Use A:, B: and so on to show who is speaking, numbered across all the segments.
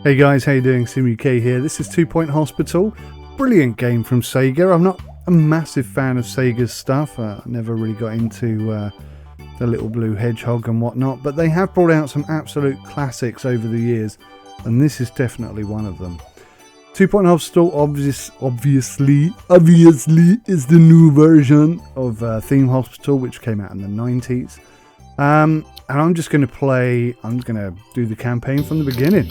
A: Hey guys, how you doing? SIMUK here. This is 2 Point Hospital. Brilliant game from Sega. I'm not a massive fan of Sega's stuff. I never really got into the little blue hedgehog and whatnot, but they have brought out some absolute classics over the years, and this is definitely one of them. 2 Point Hospital obviously is the new version of Theme Hospital, which came out in the 90s. And I'm going to do the campaign from the beginning.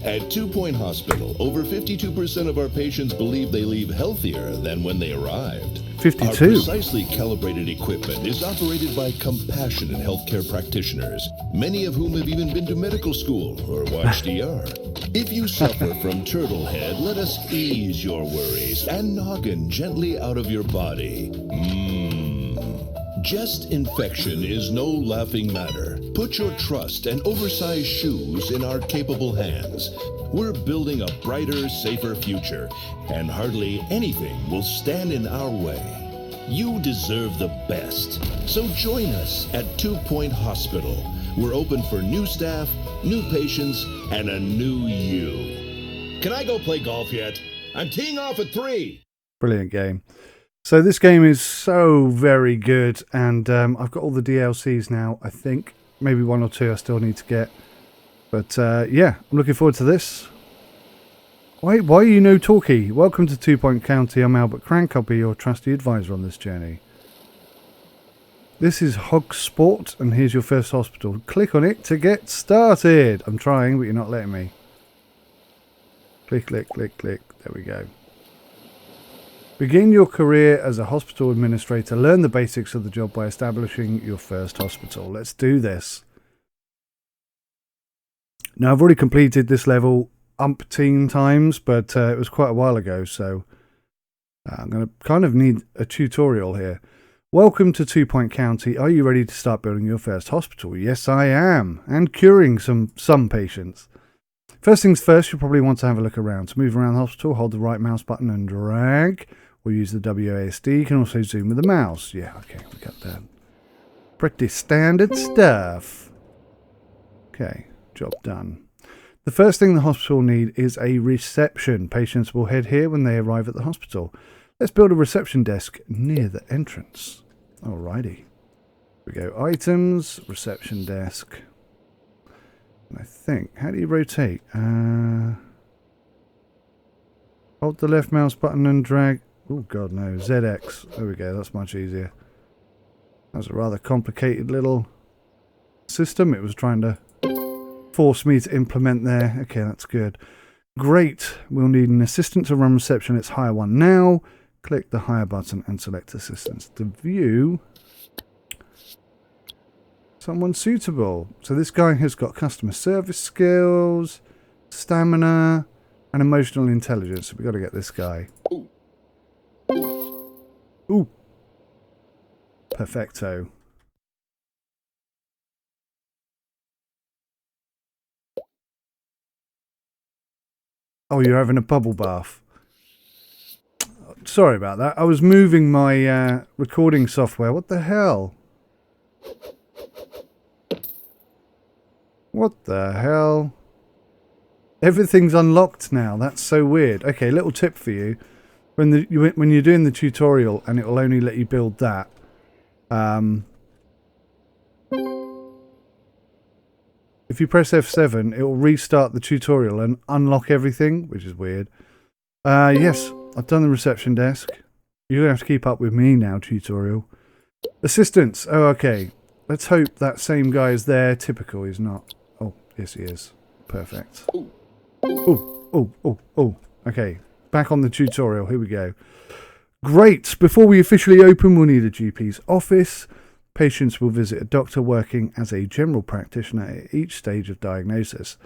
B: At 2 Point Hospital, over 52% of our patients believe they leave healthier than when they arrived.
A: 52.
B: Our precisely calibrated equipment is operated by compassionate healthcare practitioners, many of whom have even been to medical school or watched ER. If you suffer from turtle head, let us ease your worries and noggin gently out of your body. Chest infection is no laughing matter. Put your trust and oversized shoes in our capable hands. We're building a brighter, safer future, and hardly anything will stand in our way. You deserve the best. So join us at 2 Point Hospital. We're open for new staff, new patients, and a new you. Can I go play golf yet? I'm teeing off at 3.
A: Brilliant game. So this game is so very good, and I've got all the DLCs now, I think. Maybe 1 or 2 I still need to get. But yeah, I'm looking forward to this. Why are you no talkie? Welcome to 2 Point County. I'm Albert Crank. I'll be your trusty advisor on this journey. This is HOGSPORT, and here's your first hospital. Click on it to get started. I'm trying, but you're not letting me. Click, click, click, click. There we go. Begin your career as a hospital administrator. Learn the basics of the job by establishing your first hospital. Let's do this. Now, I've already completed this level umpteen times, but it was quite a while ago, so I'm going to kind of need a tutorial here. Welcome to 2 Point County. Are you ready to start building your first hospital? Yes, I am, and curing some patients. First things first, you'll probably want to have a look around. To move around the hospital, hold the right mouse button and drag. Or use the WASD. You can also zoom with the mouse. Yeah, okay, we got that. Pretty standard stuff. Okay, job done. The first thing the hospital will need is a reception. Patients will head here when they arrive at the hospital. Let's build a reception desk near the entrance. Alrighty. Here we go. Items, reception desk. And I think, how do you rotate? Hold the left mouse button and drag. Oh, God, no. ZX. There we go. That's much easier. That was a rather complicated little system it was trying to force me to implement there. Okay, that's good. Great. We'll need an assistant to run reception. Let's hire one now. Click the hire button and select assistants to view someone suitable. So this guy has got customer service skills, stamina, and emotional intelligence. So we've got to get this guy. Ooh. Perfecto. Oh, you're having a bubble bath. Sorry about that. I was moving my recording software. What the hell? What the hell? Everything's unlocked now. That's so weird. Okay, little tip for you. When you're doing the tutorial and it will only let you build that, if you press F7, it will restart the tutorial and unlock everything, which is weird. Yes, I've done the reception desk. You're going to have to keep up with me now, tutorial. Assistants. Oh, okay. Let's hope that same guy is there. Typical, he's not. Oh, yes, he is. Perfect. Oh. Okay. Back on the tutorial, here we go. Great! Before we officially open, we'll need a GP's office. Patients will visit a doctor working as a general practitioner at each stage of diagnosis.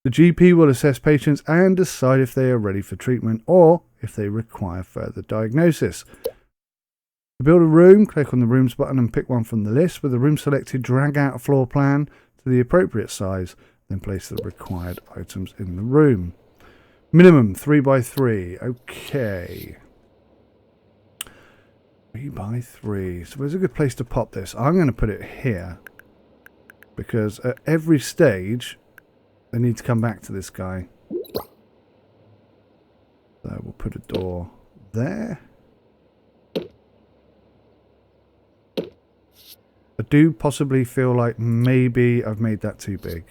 A: The GP will assess patients and decide if they are ready for treatment or if they require further diagnosis. To build a room, click on the Rooms button and pick one from the list. With the room selected, drag out a floor plan to the appropriate size, then place the required items in the room. Minimum 3x3. Okay. 3x3. So where's a good place to pop this? I'm going to put it here because at every stage They need to come back to this guy. So we'll put a door there. I do possibly feel like maybe I've made that too big.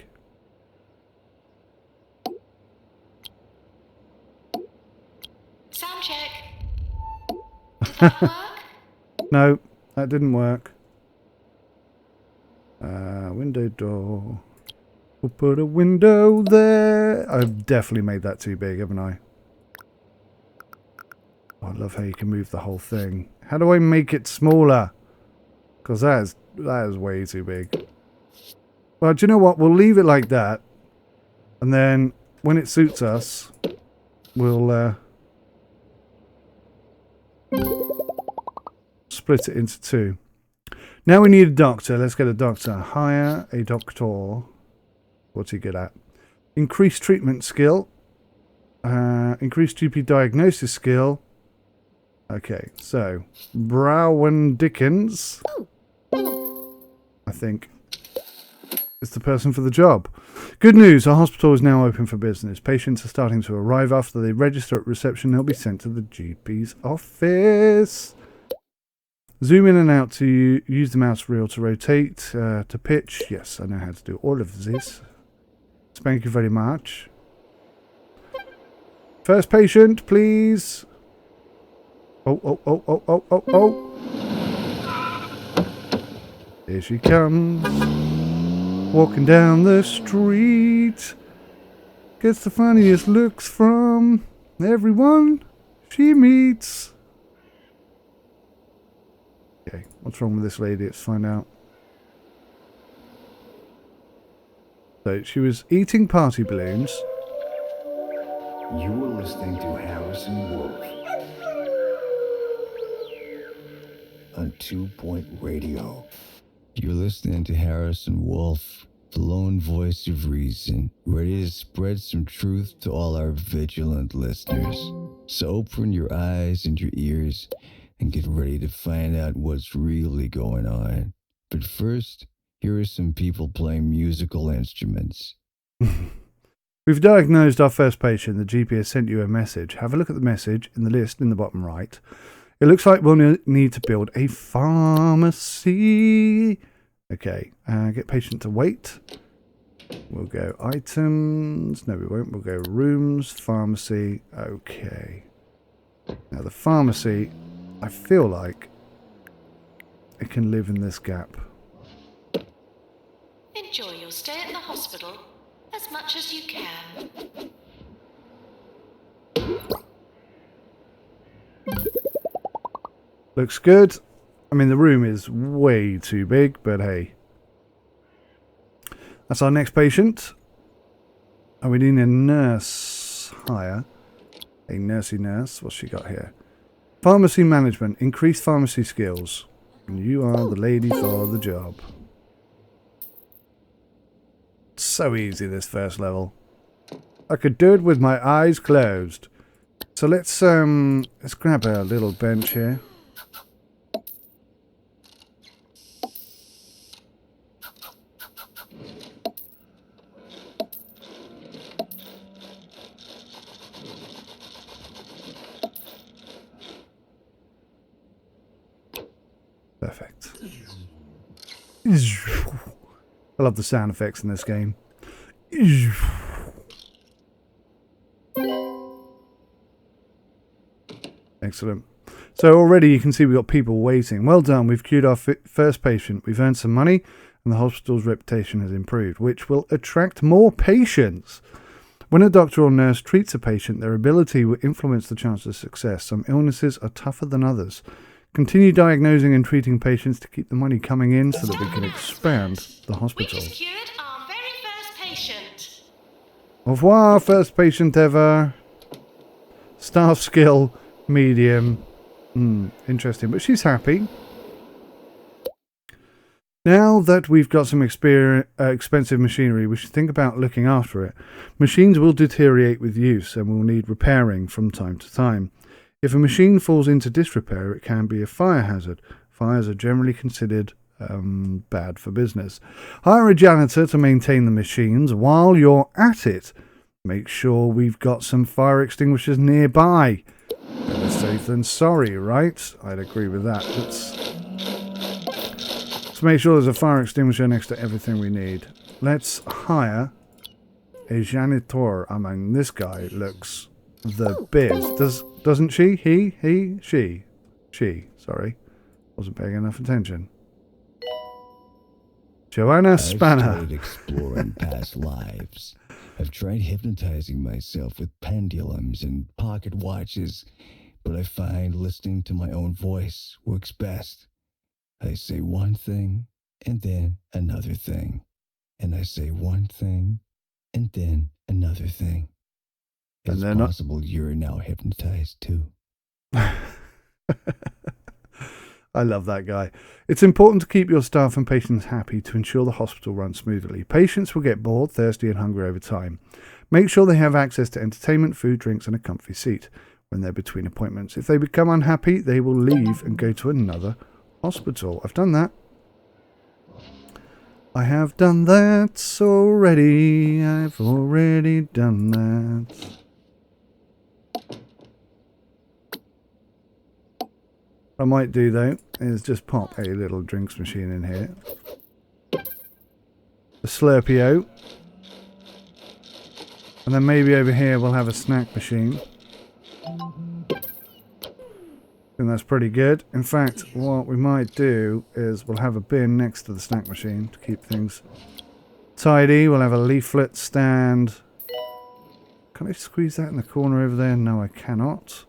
C: Sound check. Did that work?
A: No, that didn't work. Window door. We'll put a window there. I've definitely made that too big, haven't I? Oh, I love how you can move the whole thing. How do I make it smaller? Because that is way too big. Well, do you know what? We'll leave it like that. And then when it suits us, we'll split it into two. Now we need a doctor. Let's get a doctor. Hire a doctor. What's he good at? Increased treatment skill. Increased GP diagnosis skill. Okay, so Browen Dickens, I think, is the person for the job. Good news, our hospital is now open for business. Patients are starting to arrive. After they register at reception, they'll be sent to the GP's office. Zoom in and out to use the mouse wheel to rotate, to pitch. Yes, I know how to do all of this. Thank you very much. First patient, please. Oh. Here she comes. Walking down the street. Gets the funniest looks from everyone she meets. Okay, what's wrong with this lady? Let's find out. So she was eating party balloons.
D: You are listening to Harrison Wolf on 2 Point Radio.
E: You're listening to Harrison Wolf, the lone voice of reason, ready to spread some truth to all our vigilant listeners. So open your eyes and your ears and get ready to find out what's really going on. But first, here are some people playing musical instruments.
A: We've diagnosed our first patient. The GP has sent you a message. Have a look at the message in the list in the bottom right. It looks like we'll need to build a pharmacy. Okay, get patient to wait. We'll go items. No, we won't. We'll go rooms, pharmacy. Okay. Now the pharmacy, I feel like it can live in this gap.
C: Enjoy your stay at the hospital as much as you can.
A: Looks good. I mean, the room is way too big, but hey. That's our next patient. Oh, we need a nurse hire. A nursey nurse. What's she got here? Pharmacy management. Increased pharmacy skills. And you are the lady for the job. So easy, this first level. I could do it with my eyes closed. So let's grab a little bench here. Perfect. I love the sound effects in this game. Excellent. So already you can see we've got people waiting. Well done. We've queued our first patient. We've earned some money and the hospital's reputation has improved, which will attract more patients. When a doctor or nurse treats a patient, their ability will influence the chance of success. Some illnesses are tougher than others. Continue diagnosing and treating patients to keep the money coming in so that we can expand the
C: We
A: hospital.
C: just cured our very first patient.
A: Au revoir, first patient ever. Staff skill, medium. Interesting, but she's happy. Now that we've got some expensive machinery, we should think about looking after it. Machines will deteriorate with use and will need repairing from time to time. If a machine falls into disrepair, it can be a fire hazard. Fires are generally considered bad for business. Hire a janitor to maintain the machines. While you're at it, make sure we've got some fire extinguishers nearby. Better safe than sorry, right? I'd agree with that. Let's make sure there's a fire extinguisher next to everything we need. Let's hire a janitor. I mean, this guy looks the biz. Doesn't she? She. Sorry. Wasn't paying enough attention. Joanna Spanner.
E: I've started exploring past lives. I've tried hypnotizing myself with pendulums and pocket watches, but I find listening to my own voice works best. I say one thing, and then another thing. And I say one thing, and then another thing. It's possible you're now hypnotized too.
A: I love that guy. It's important to keep your staff and patients happy to ensure the hospital runs smoothly. Patients will get bored, thirsty and hungry over time. Make sure they have access to entertainment, food, drinks and a comfy seat when they're between appointments. If they become unhappy, they will leave and go to another hospital. I've done that. I have done that already. I've already done that. What I might do though is just pop a little drinks machine in here. A Slurpeo. And then maybe over here we'll have a snack machine. And that's pretty good. In fact, what we might do is we'll have a bin next to the snack machine to keep things tidy. We'll have a leaflet stand. Can I squeeze that in the corner over there? No, I cannot.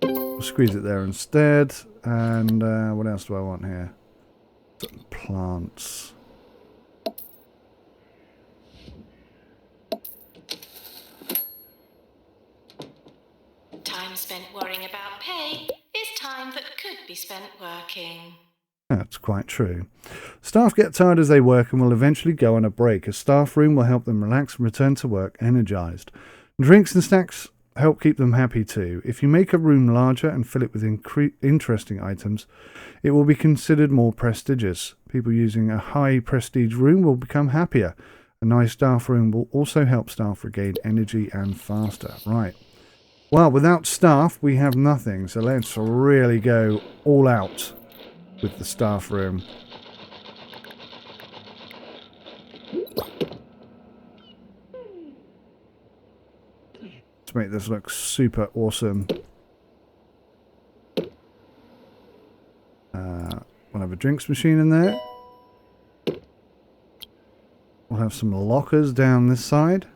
A: We'll squeeze it there instead. And what else do I want here? Some plants.
C: Time spent worrying about pay is time that could be spent working.
A: That's quite true. Staff get tired as they work and will eventually go on a break. A staff room will help them relax and return to work energized. Drinks and snacks help keep them happy too. If you make a room larger and fill it with interesting items, it will be considered more prestigious. People using a high prestige room will become happier. A nice staff room will also help staff regain energy and faster. Right. Well, without staff, we have nothing. So let's really go all out with the staff room. To make this look super awesome. We'll have a drinks machine in there. We'll have some lockers down this side.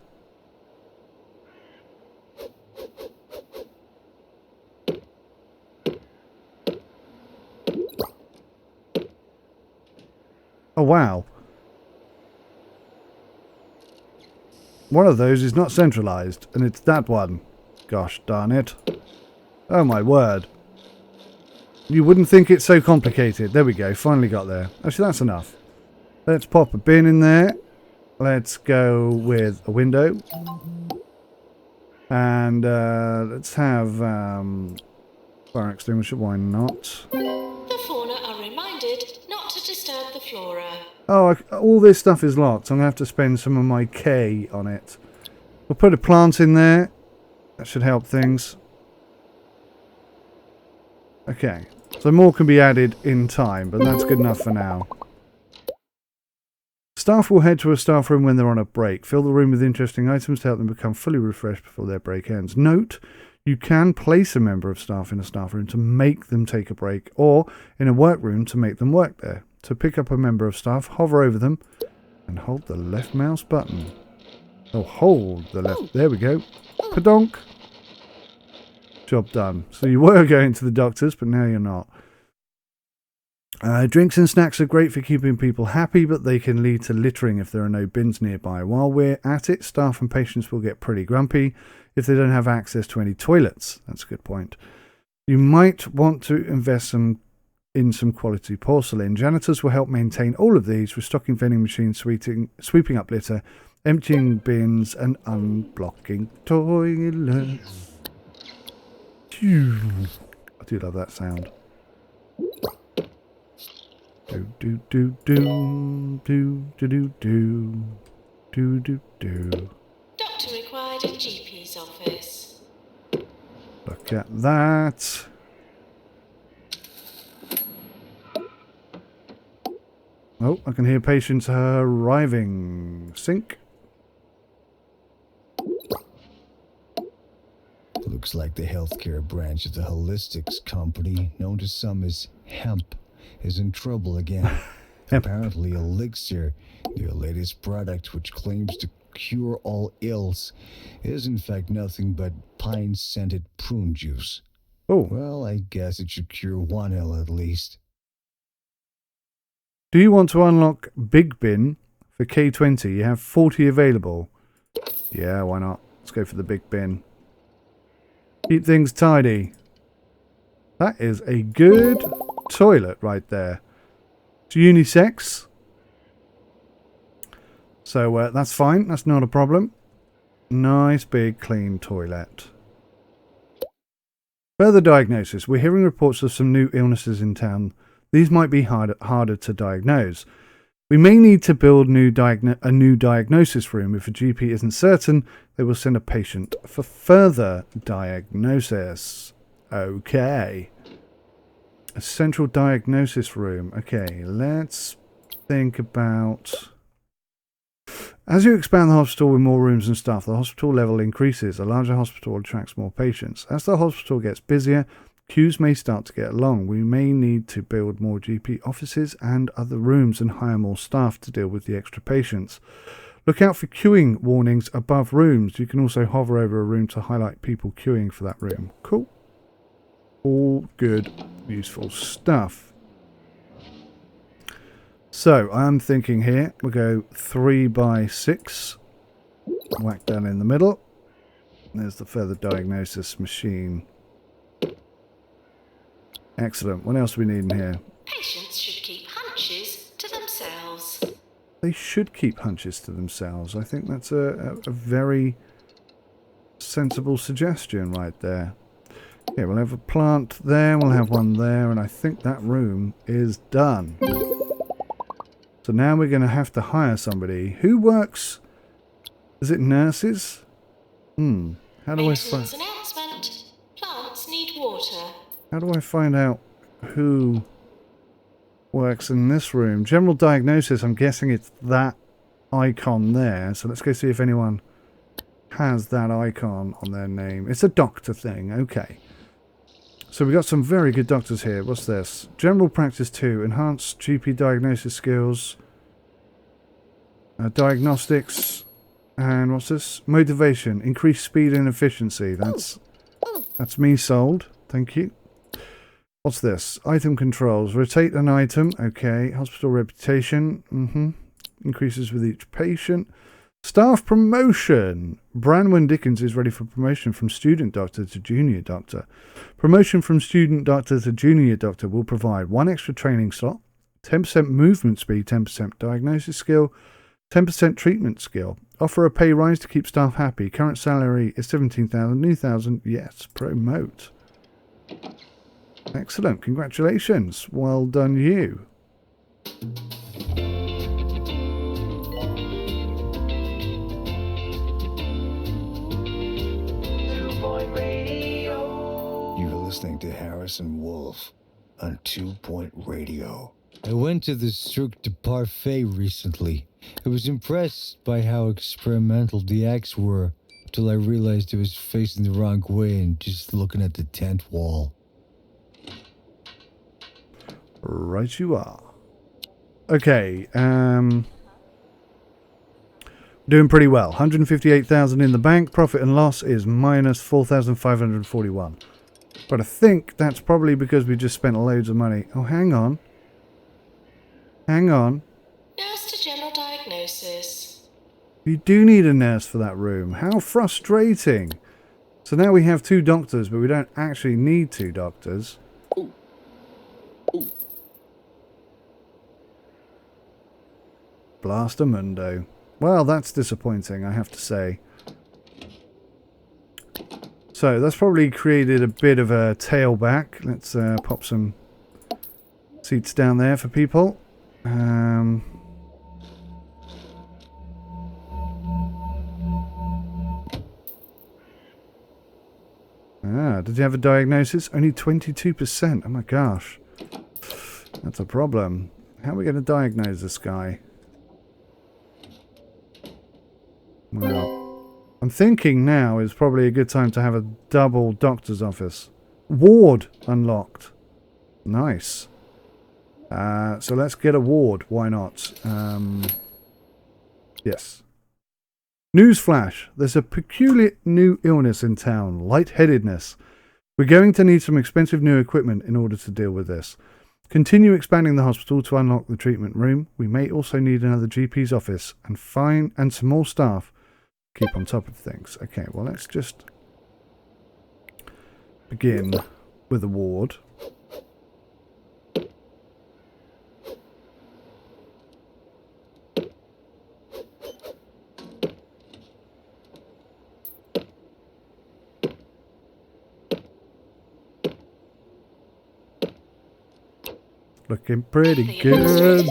A: Oh wow. One of those is not centralized, and it's that one. Gosh darn it. Oh my word. You wouldn't think it's so complicated. There we go, finally got there. Actually, that's enough. Let's pop a bin in there. Let's go with a window. And let's have fire extinguisher, why not?
C: The fauna are reminded not to disturb the flora.
A: Oh, all this stuff is locked. I'm going to have to spend some of my K on it. We'll put a plant in there. That should help things. Okay. So more can be added in time, but that's good enough for now. Staff will head to a staff room when they're on a break. Fill the room with interesting items to help them become fully refreshed before their break ends. Note, you can place a member of staff in a staff room to make them take a break, or in a work room to make them work there. To pick up a member of staff, hover over them and hold the left mouse button. Oh, hold the left. There we go. Padonk. Job done. So you were going to the doctors, but now you're not. Drinks and snacks are great for keeping people happy, but they can lead to littering if there are no bins nearby. While we're at it, staff and patients will get pretty grumpy if they don't have access to any toilets. That's a good point. You might want to invest in some quality porcelain. Janitors will help maintain all of these, restocking vending machines, sweeping up litter, emptying bins, and unblocking toilets. I do love that sound. Do do do do do do do do do do do.
C: Doctor required in GP's office.
A: Look at that. Oh, I can hear patients arriving. Sync.
E: Looks like the healthcare branch of the holistics company, known to some as hemp, is in trouble again. Apparently Elixir, their latest product which claims to cure all ills, is in fact nothing but pine-scented prune juice.
A: Oh,
E: Well, I guess it should cure one ill at least.
A: do you want to unlock Big Bin for K20? You have 40 available. Yeah, why not? Let's go for the Big Bin. Keep things tidy. That is a good toilet right there. It's unisex. So that's fine. That's not a problem. Nice big clean toilet. Further diagnosis. We're hearing reports of some new illnesses in town. These might be harder to diagnose. We may need to build a new diagnosis room. If a GP isn't certain, they will send a patient for further diagnosis. Okay. A central diagnosis room. Okay, let's think about... As you expand the hospital with more rooms and staff, the hospital level increases. A larger hospital attracts more patients. As the hospital gets busier, queues may start to get long. We may need to build more GP offices and other rooms and hire more staff to deal with the extra patients. Look out for queuing warnings above rooms. You can also hover over a room to highlight people queuing for that room. Cool. All good, useful stuff. So, I'm thinking here, we'll go 3 by 6. Whack that in the middle. There's the further diagnosis machine. Excellent. What else do we need in here?
C: Patients should keep hunches to themselves.
A: They should keep hunches to themselves. I think that's a very sensible suggestion right there. Okay, we'll have a plant there, we'll have one there, and I think that room is done. So now we're going to have to hire somebody. Who works? Is it nurses? How do I
C: Maintenance
A: find...
C: announcement. Plants need water.
A: How do I find out who works in this room? General diagnosis, I'm guessing it's that icon there. So let's go see if anyone has that icon on their name. It's a doctor thing. Okay. So we got some very good doctors here. What's this? General practice 2. Enhanced GP diagnosis skills. Diagnostics. And what's this? Motivation. Increased speed and efficiency. That's me sold. Thank you. What's this? Item controls. Rotate an item. Okay. Hospital reputation. Increases with each patient. Staff promotion. Branwen Dickens is ready for promotion from student doctor to junior doctor. Promotion from student doctor to junior doctor will provide 1 extra training slot, 10% movement speed, 10% diagnosis skill, 10% treatment skill. Offer a pay rise to keep staff happy. Current salary is 17,000. New 1,000. Yes, promote. Excellent. Congratulations. Well done, you.
E: You're listening to Harrison Wolf on 2 Point Radio. I went to the Cirque du Parfait recently. I was impressed by how experimental the acts were, till I realized I was facing the wrong way and just looking at the tent wall.
A: Right you are. Okay, doing pretty well. 158,000 in the bank. Profit and loss is minus 4,541. But I think that's probably because we just spent loads of money. Oh, hang on. Hang on.
C: Nurse to general diagnosis.
A: You do need a nurse for that room. How frustrating. So now we have 2 doctors, but we don't actually need 2 doctors. Blastamundo. Well, that's disappointing, I have to say. So that's probably created a bit of a tailback. Let's pop some Seats down there for people. Did you have a diagnosis? Only 22%. Oh my gosh. That's a problem. How are we going to diagnose this guy? Well, I'm thinking now is probably a good time to have a double doctor's office. Ward unlocked. Nice. So let's get a ward. Why not? Yes. Newsflash. There's a peculiar new illness in town. Lightheadedness. We're going to need some expensive new equipment in order to deal with this. Continue expanding the hospital to unlock the treatment room. We may also need another GP's office and some more staff. Keep on top of things. Okay, well let's just begin with a ward. Looking pretty good.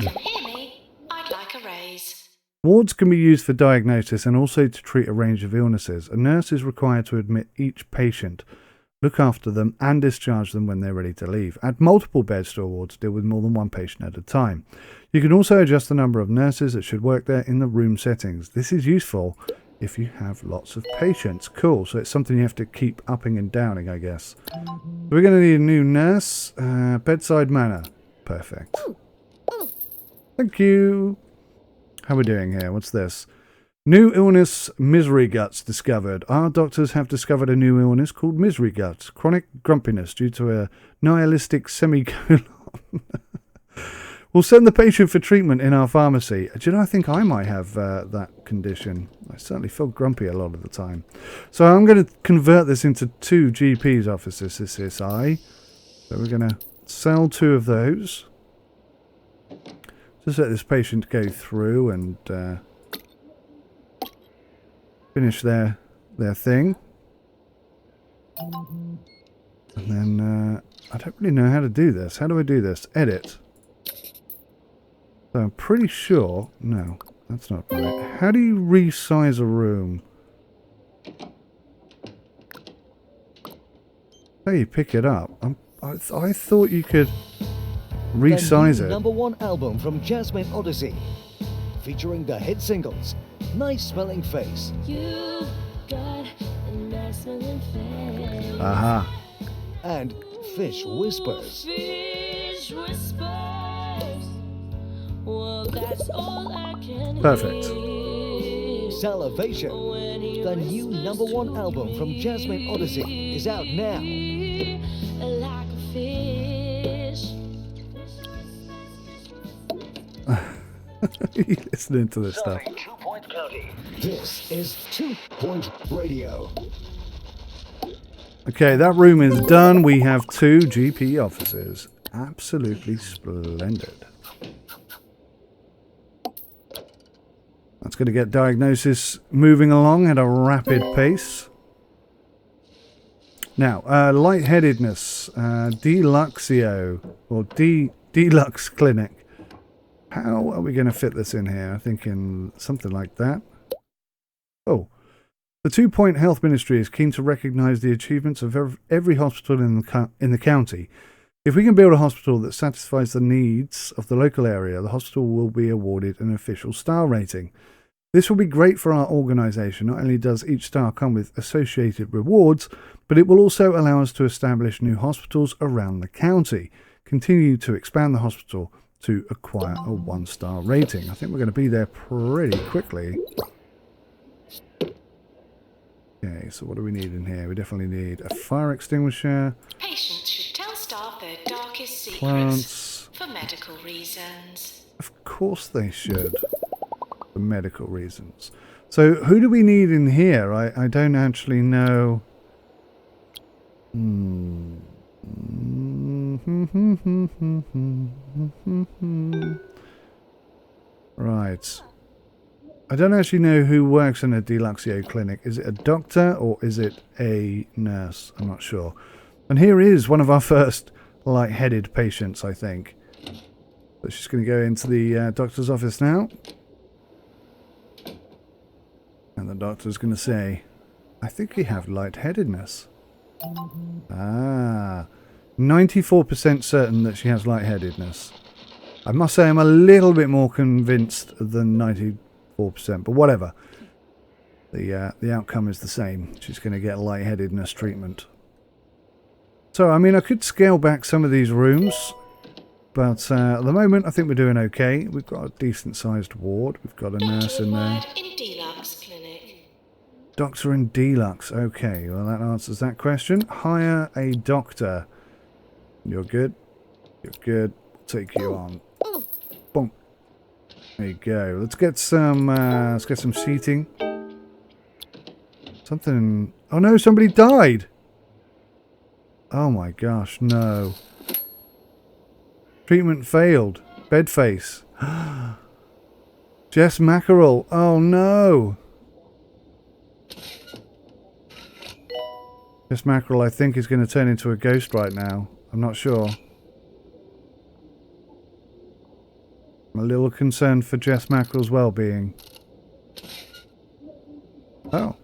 C: I'd like a raise.
A: Wards can be used for diagnosis and also to treat a range of illnesses. A nurse is required to admit each patient, look after them, and discharge them when they're ready to leave. Add multiple beds to a ward to deal with more than one patient at a time. You can also adjust the number of nurses that should work there in the room settings. This is useful if you have lots of patients. Cool, so it's something you have to keep upping and downing, I guess. So we're going to need a new nurse. Bedside manner. Perfect. Thank you. How are we doing here? What's this? New illness, misery guts discovered. Our doctors have discovered a new illness called misery guts. Chronic grumpiness due to a nihilistic semicolon. We'll send the patient for treatment in our pharmacy. Do you know, I think I might have that condition. I certainly feel grumpy a lot of the time. So I'm going to convert this into 2 GP's offices, this is I. So we're going to sell 2 of those. Just let this patient go through and finish their thing. And then I don't really know how to do this. How do I do this? Edit. So I'm pretty sure... No, that's not right. How do you resize a room? How do you pick it up? I thought you could resize it.
F: Number 1 album from Jasmine Odyssey, featuring the hit singles "Nice Smelling Face"
G: You got a nice smelling face.
A: Aha.
F: and "Fish Whispers."
G: Fish whispers. Well, that's all I can
A: Perfect.
G: hear.
F: "Salivation," the new number 1 album from Jasmine Odyssey, is out now.
G: Like a fish.
A: You listening to this stuff?
D: Starring 2 Point County.
F: This is
D: 2 Point Radio.
A: Okay, that room is done. We have 2 GP offices. Absolutely splendid. That's going to get diagnosis moving along at a rapid pace. Now, lightheadedness, Deluxio, or Deluxe Clinic. How are we going to fit this in here? I'm thinking something like that. Oh. The 2 Point Health Ministry is keen to recognise the achievements of every hospital in the county. If we can build a hospital that satisfies the needs of the local area, the hospital will be awarded an official star rating. This will be great for our organisation. Not only does each star come with associated rewards, but it will also allow us to establish new hospitals around the county. Continue to expand the hospital to acquire a 1-star rating. I think we're going to be there pretty quickly. Okay, so what do we need in here? We definitely need a fire extinguisher.
C: Patients should tell staff their darkest secrets
A: Plants.
C: for medical reasons.
A: Of course they should. For medical reasons. So who do we need in here? I don't actually know. Right. I don't actually know who works in a Deluxio clinic. Is it a doctor or is it a nurse? I'm not sure. And here is one of our first lightheaded patients, I think. But she's going to go into the doctor's office now. And the doctor's going to say, I think you have lightheadedness. Ah, 94% certain that she has lightheadedness. I must say I'm a little bit more convinced than 94%, but whatever. The outcome is the same. She's going to get lightheadedness treatment. So, I mean, I could scale back some of these rooms, but at the moment I think we're doing okay. We've got a decent-sized ward. We've got a nurse in there.
C: In Deluxe Clinic.
A: Doctor in Deluxe. Okay, well that answers that question. Hire a doctor. You're good. You're good. Take you on. Boom. There you go. Let's get some seating. Something. Oh no! Somebody died. Oh my gosh! No. Treatment failed. Bed face. Jess Mackerel. Oh no. Jess Mackerel, I think, is going to turn into a ghost right now. I'm not sure. I'm a little concerned for Jess Mackerel's well-being. Oh.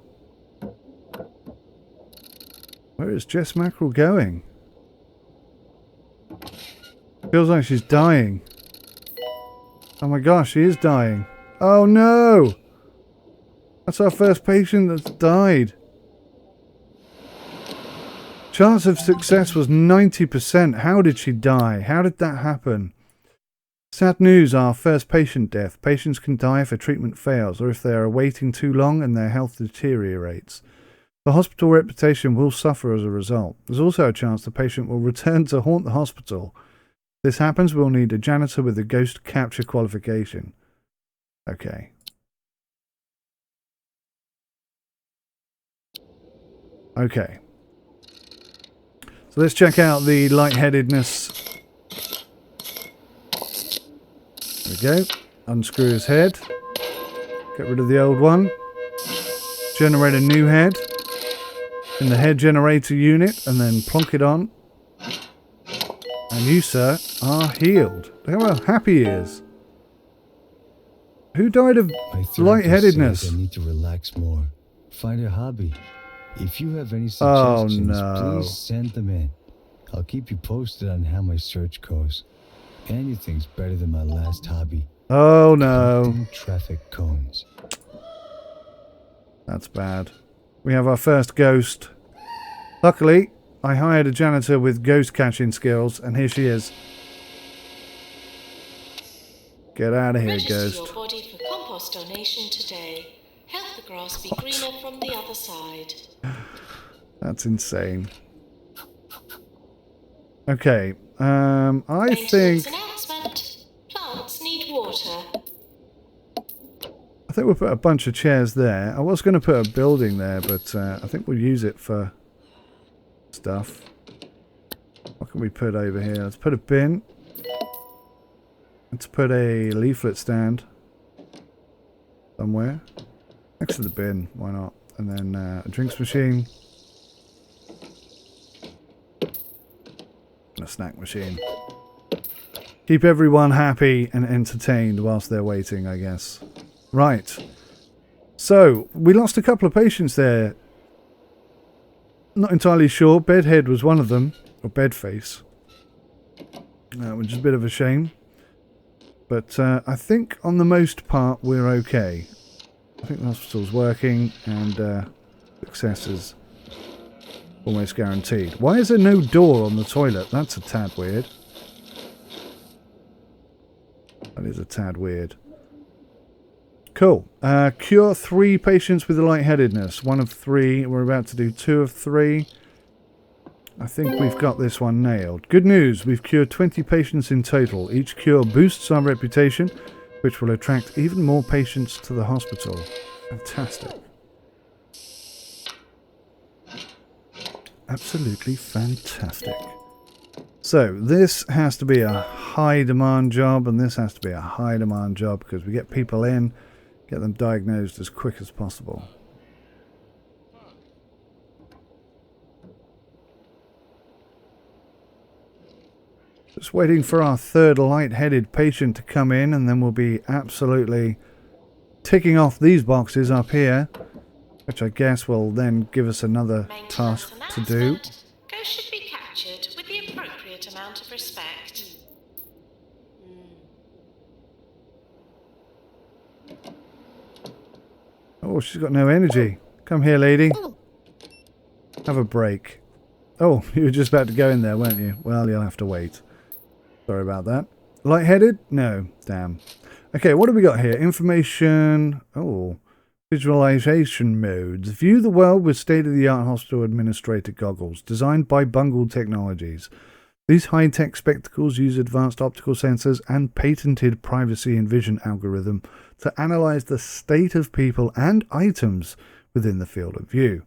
A: Where is Jess Mackerel going? Feels like she's dying. Oh my gosh, she is dying. Oh no! That's our first patient that's died. Chance of success was 90%. How did she die? How did that happen? Sad news, our first patient death. Patients can die if a treatment fails or if they are waiting too long and their health deteriorates. The hospital reputation will suffer as a result. There's also a chance the patient will return to haunt the hospital. If this happens, we'll need a janitor with a ghost capture qualification. Okay. Okay. So let's check out the lightheadedness. There we go. Unscrew his head. Get rid of the old one. Generate a new head in the head generator unit and then plonk it on. And you, sir, are healed. Look how happy he is. Who died of lightheadedness?
E: I need to relax more. Find a hobby. If you have any suggestions, please send them in. I'll keep you posted on how my search goes. Anything's better than my last hobby.
A: Oh no.
E: Traffic cones.
A: That's bad. We have our first ghost. Luckily, I hired a janitor with ghost catching skills, and here she is. Get out of here,
C: Register
A: ghost.
C: your body for compost donation today. Help the grass be greener from the other side.
A: That's insane. Okay, I
C: Maintenance
A: think
C: announcement. Plants need water.
A: we'll put a bunch of chairs there. I was going to put a building there, but I think we'll use it for stuff. What can we put over here? Let's put a bin. Let's put a leaflet stand somewhere next to the bin. Why not? And then a drinks machine. And a snack machine. Keep everyone happy and entertained whilst they're waiting, I guess. Right. So, we lost a couple of patients there. Not entirely sure. Bedhead was one of them. Or Bedface. Which is a bit of a shame. But I think on the most part we're okay. I think the hospital's working and success is almost guaranteed. Why is there no door on the toilet? That's a tad weird. That is a tad weird. Cool. Cure 3 patients with lightheadedness. 1 of 3. We're about to do 2 of 3. I think we've got this one nailed. Good news. We've cured 20 patients in total. Each cure boosts our reputation, which will attract even more patients to the hospital. Fantastic. Absolutely fantastic. So, this has to be a high demand job, and this has to be a high demand job because we get people in, get them diagnosed as quick as possible. Just waiting for our third light-headed patient to come in, and then we'll be absolutely ticking off these boxes up here, which I guess will then give us another task to do.
C: Ghosts should be captured with the appropriate amount of respect.
A: Oh, she's got no energy. Come here, lady. Have a break. Oh, you were just about to go in there, weren't you? Well, you'll have to wait. Sorry about that. Lightheaded? No. Damn. Okay, what have we got here? Information. Oh. Visualization modes. View the world with state-of-the-art hospital administrator goggles, designed by Bungled Technologies. These high-tech spectacles use advanced optical sensors and patented privacy and vision algorithm to analyze the state of people and items within the field of view.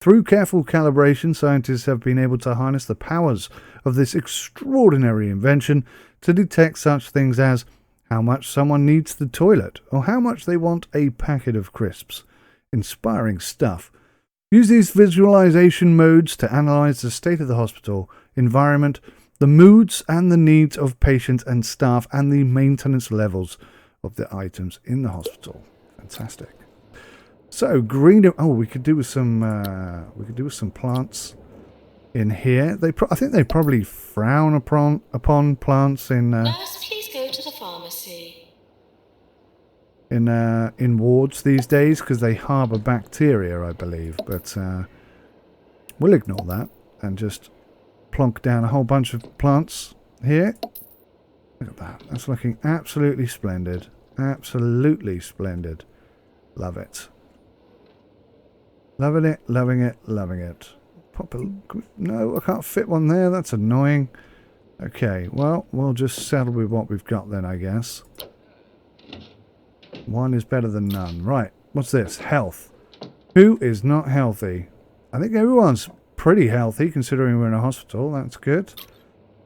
A: Through careful calibration, scientists have been able to harness the powers of this extraordinary invention to detect such things as how much someone needs the toilet or how much they want a packet of crisps. Inspiring stuff. Use these visualization modes to analyze the state of the hospital, environment, the moods and the needs of patients and staff, and the maintenance levels of the items in the hospital. Fantastic. So green. Oh, we could do with some. We could do with some plants in here. I think they probably frown upon plants in.
C: Nurse, please go to the pharmacy.
A: In wards these days because they harbour bacteria, I believe. But we'll ignore that and just plonk down a whole bunch of plants here. Look at that. That's looking absolutely splendid. Absolutely splendid. Love it. Loving it, loving it, loving it. No, I can't fit one there. That's annoying. Okay, well, we'll just settle with what we've got then, I guess. One is better than none. Right, what's this? Health. Who is not healthy? I think everyone's pretty healthy considering we're in a hospital. That's good.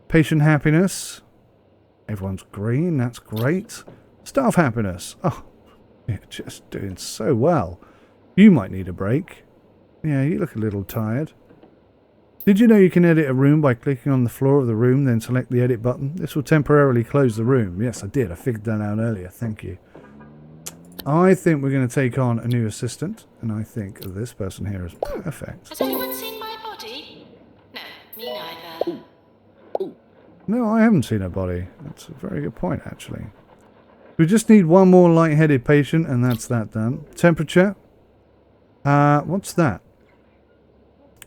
A: Patient happiness. Everyone's green. That's great. Staff happiness. Oh, you're just doing so well. You might need a break. Yeah, you look a little tired. Did you know you can edit a room by clicking on the floor of the room, then select the edit button? This will temporarily close the room. Yes, I did. I figured that out earlier. Thank you. I think we're going to take on a new assistant, and I think this person here is perfect.
C: Has anyone seen my body? No, me neither.
A: No, I haven't seen her body. That's a very good point, actually. We just need one more light-headed patient, and that's that done. Temperature. What's that?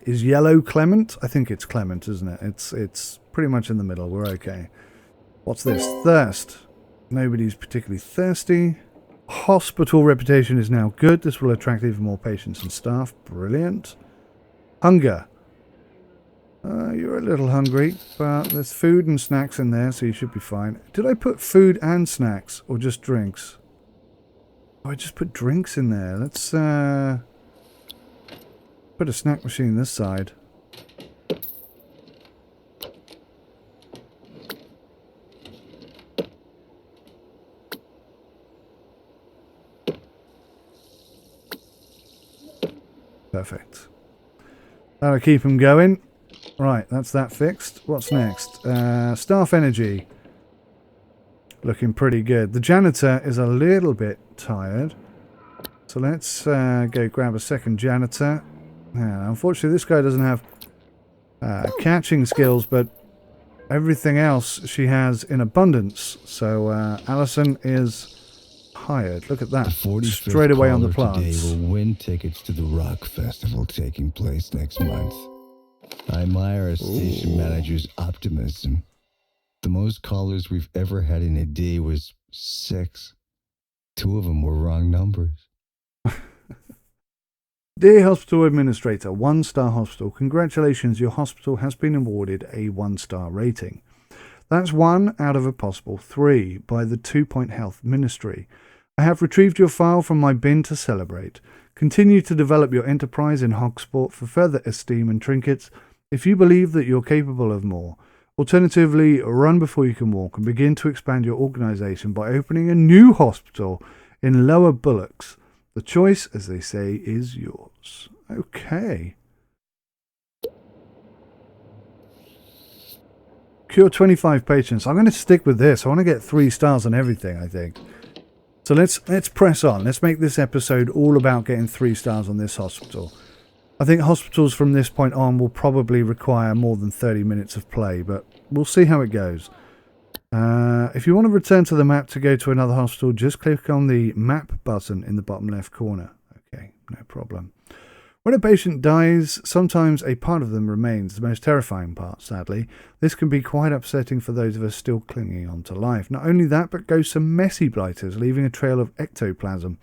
A: Is yellow Clement? I think it's Clement, isn't it? It's pretty much in the middle. We're okay. What's this? Thirst. Nobody's particularly thirsty. Hospital reputation is now good. This will attract even more patients and staff. Brilliant. Hunger. You're a little hungry, but there's food and snacks in there, so you should be fine. Did I put food and snacks, or just drinks? Oh, I just put drinks in there. Let's put a snack machine this side. Perfect. That'll keep them going. Right, that's that fixed. What's next? Staff energy. Looking pretty good. The janitor is a little bit tired. So let's go grab a second janitor. Unfortunately, this guy doesn't have catching skills, but everything else she has in abundance. So Alison is hired. Look at that. Straight away on the plants.
E: Today will win tickets to the rock festival taking place next month. I admire our station manager's optimism. The most callers we've ever had in a day was 6. 2 of them were wrong numbers.
A: Dear Hospital Administrator, 1-star hospital, congratulations, your hospital has been awarded a 1-star rating. That's 1 out of a possible 3 by the 2 Point Health Ministry. I have retrieved your file from my bin to celebrate. Continue to develop your enterprise in HOGSPORT for further esteem and trinkets if you believe that you're capable of more. Alternatively, run before you can walk and begin to expand your organisation by opening a new hospital in Lower Bullocks. The choice, as they say, is yours. Okay. Cure 25 patients. I'm going to stick with this. I want to get 3 stars on everything, I think. So let's press on. Let's make this episode all about getting 3 stars on this hospital. I think hospitals from this point on will probably require more than 30 minutes of play, but we'll see how it goes. If you want to return to the map to go to another hospital, just click on the map button in the bottom left corner. Okay, no problem. When a patient dies, sometimes a part of them remains, the most terrifying part, sadly. This can be quite upsetting for those of us still clinging on to life. Not only that, but ghosts are messy blighters, leaving a trail of ectoplasm.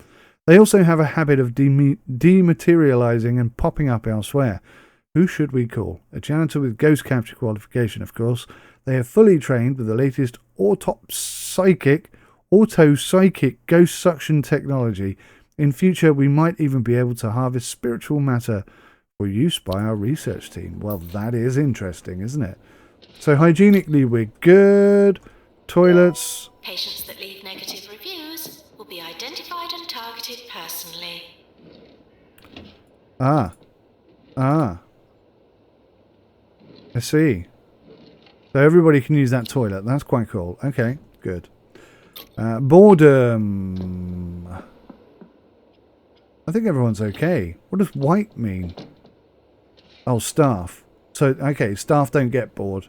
A: They also have a habit of dematerializing and popping up elsewhere. Who should we call? A janitor with ghost capture qualification, of course. They are fully trained with the latest auto-psychic ghost suction technology. In future, we might even be able to harvest spiritual matter for use by our research team. Well, that is interesting, isn't it? So hygienically, we're good. Toilets.
C: Patients that leave negative reviews will be identified and targeted personally.
A: Ah. I see. So everybody can use that toilet. That's quite cool. Okay, good. Boredom. I think everyone's okay. What does white mean? Oh, staff. So, okay, staff don't get bored.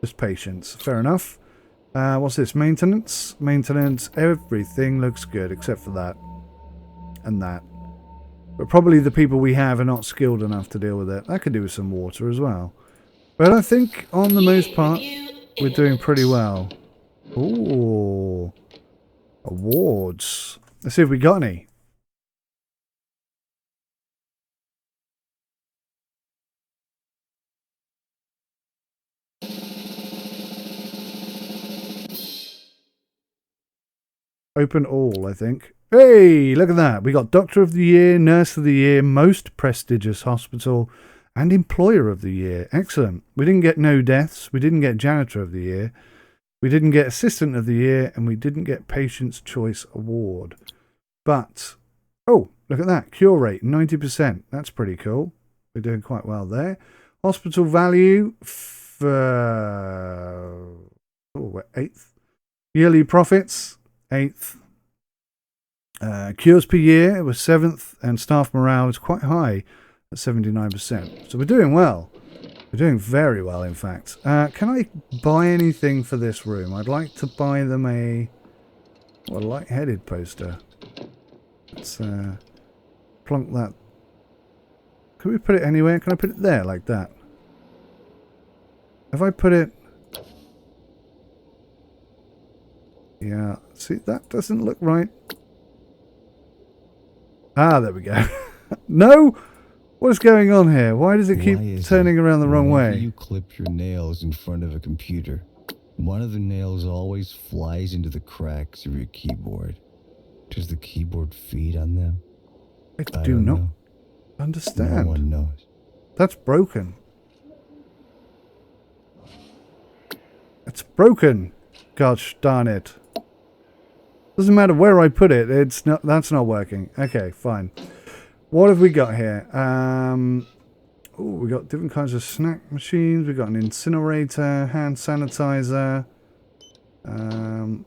A: Just patients. Fair enough. What's this? Maintenance? Maintenance. Everything looks good except for that. And that. But probably the people we have are not skilled enough to deal with it. That could do with some water as well. But I think, on the most part, we're doing pretty well. Ooh. Awards. Let's see if we got any. Open all, I think. Hey, look at that. We got Doctor of the Year, Nurse of the Year, Most Prestigious Hospital, and Employer of the Year. Excellent. We didn't get No Deaths. We didn't get Janitor of the Year. We didn't get Assistant of the Year. And we didn't get Patient's Choice Award. But, oh, look at that. Cure rate, 90%. That's pretty cool. We're doing quite well there. Hospital value, we're 8th. Yearly profits, 8th. Cures per year was 7th, and staff morale is quite high at 79%. So we're doing well. We're doing very well, in fact. Can I buy anything for this room? I'd like to buy them a light-headed poster. Let's plonk that. Can we put it anywhere? Can I put it there, like that? If I put it... Yeah, see, that doesn't look right. Ah, there we go. No! What is going on here? Why does it keep turning around the wrong way?
E: You clip your nails in front of a computer. One of the nails always flies into the cracks of your keyboard. Does the keyboard feed on them?
A: I do not understand.
E: No one knows.
A: That's broken. It's broken. Gosh darn it. Doesn't matter where I put it. It's not. That's not working. Okay, fine. What have we got here? We got different kinds of snack machines. We got an incinerator, hand sanitizer.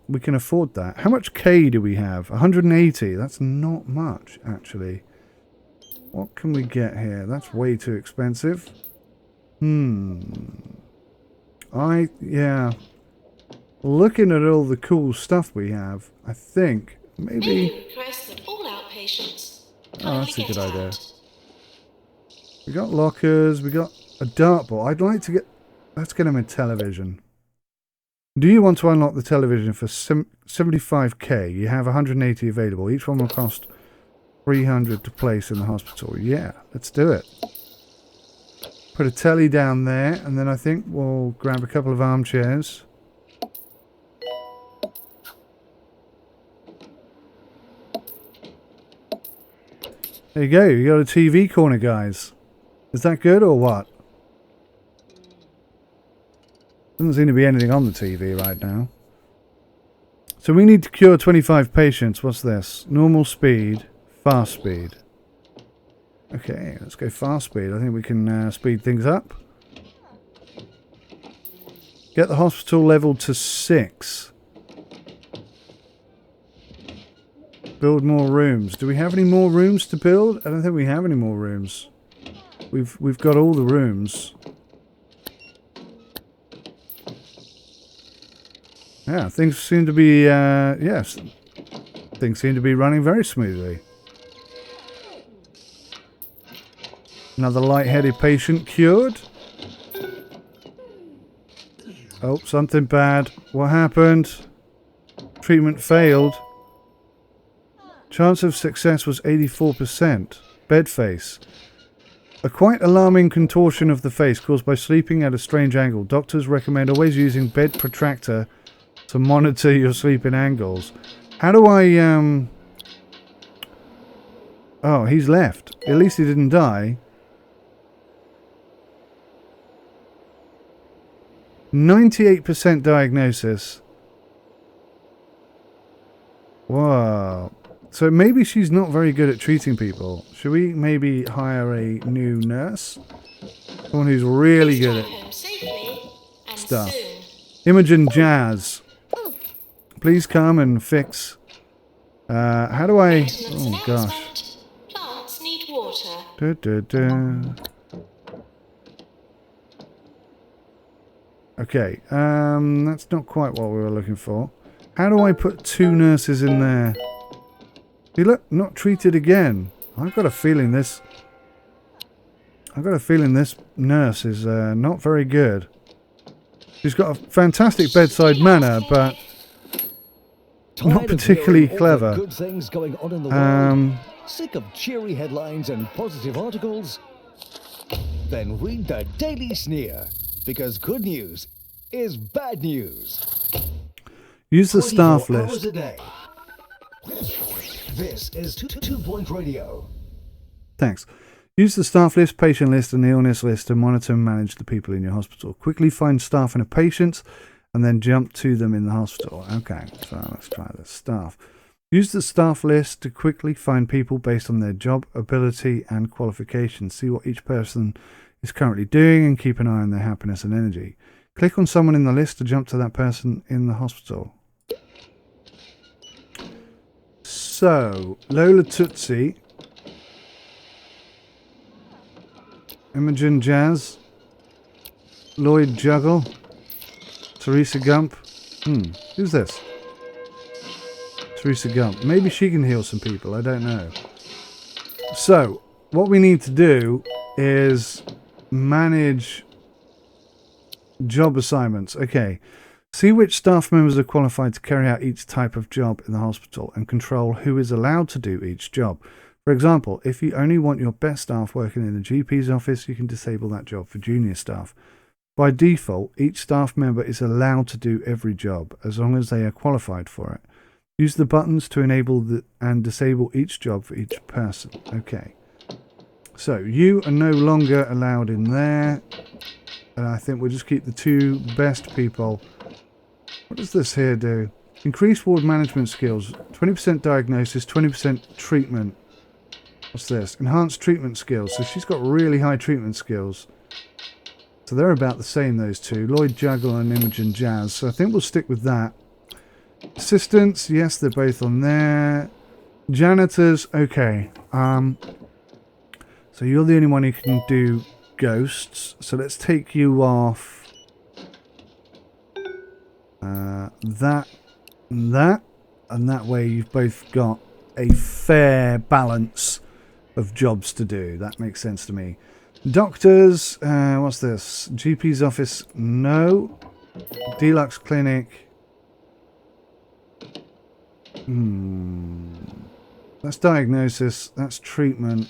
A: We can afford that. How much K do we have? 180. That's not much, actually. What can we get here? That's way too expensive. Yeah. Looking at all the cool stuff we have, I think maybe...
C: request that all outpatients
A: Oh, that's a good idea. We got lockers, we got a dartboard. I'd like to get... Let's get him a television. Do you want to unlock the television for 75k? You have 180 available. Each one will cost 300 to place in the hospital. Yeah, let's do it. Put a telly down there, and then I think we'll grab a couple of armchairs. There you go, you got a TV corner, guys. Is that good or what? Doesn't seem to be anything on the TV right now. So we need to cure 25 patients. What's this? Normal speed, fast speed. Okay, let's go fast speed. I think we can speed things up. Get the hospital level to 6. Build more rooms. Do we have any more rooms to build? I don't think we have any more rooms. We've got all the rooms. Yeah, things seem to be yes. Things seem to be running very smoothly. Another lightheaded patient cured. Oh, something bad. What happened? Treatment failed. Chance of success was 84%. Bed face. A quite alarming contortion of the face caused by sleeping at a strange angle. Doctors recommend always using bed protractor to monitor your sleeping angles. How do I, Oh, he's left. At least he didn't die. 98% diagnosis. Wow. So maybe she's not very good at treating people. Should we maybe hire a new nurse? Someone who's really good at stuff. Imogen Jazz. Please come and fix. How do I... Oh, gosh.
C: Plants need water.
A: Da, da, da. Okay, that's not quite what we were looking for. How do I put 2 nurses in there? See, look, not treated again. I've got a feeling this nurse is not very good. She's got a fantastic bedside manner, but not particularly clever.
F: Good things going on in the world? Sick of cheery headlines and positive articles? Then read the Daily Sneer, because good news is bad news.
A: Use the staff
F: 24 hours
A: list.
F: a day. This is 2 Point Radio.
A: Thanks. Use the staff list, patient list, and the illness list to monitor and manage the people in your hospital. Quickly find staff and a patient, and then jump to them in the hospital. Okay, so let's try this. Staff. Use the staff list to quickly find people based on their job, ability, and qualifications. See what each person is currently doing and keep an eye on their happiness and energy. Click on someone in the list to jump to that person in the hospital. So, Lola Tootsie, Imogen Jazz, Lloyd Juggle, Teresa Gump. Who's this? Teresa Gump. Maybe she can heal some people, I don't know. So, what we need to do is manage job assignments. Okay. See which staff members are qualified to carry out each type of job in the hospital and control who is allowed to do each job. For example, if you only want your best staff working in the GP's office, you can disable that job for junior staff. By default, each staff member is allowed to do every job as long as they are qualified for it. Use the buttons to enable and disable each job for each person. Okay. So, you are no longer allowed in there. And I think we'll just keep the 2 best people. What does this here do? Increase ward management skills. 20% diagnosis, 20% treatment. What's this? Enhanced treatment skills. So she's got really high treatment skills. So they're about the same, those 2. Lloyd Juggle and Imogen Jazz. So I think we'll stick with that. Assistants, yes, they're both on there. Janitors, okay. So you're the only one who can do ghosts. So let's take you off. That, and that way you've both got a fair balance of jobs to do. That makes sense to me. Doctors, what's this? GP's office, no. Deluxe clinic. That's diagnosis, that's treatment.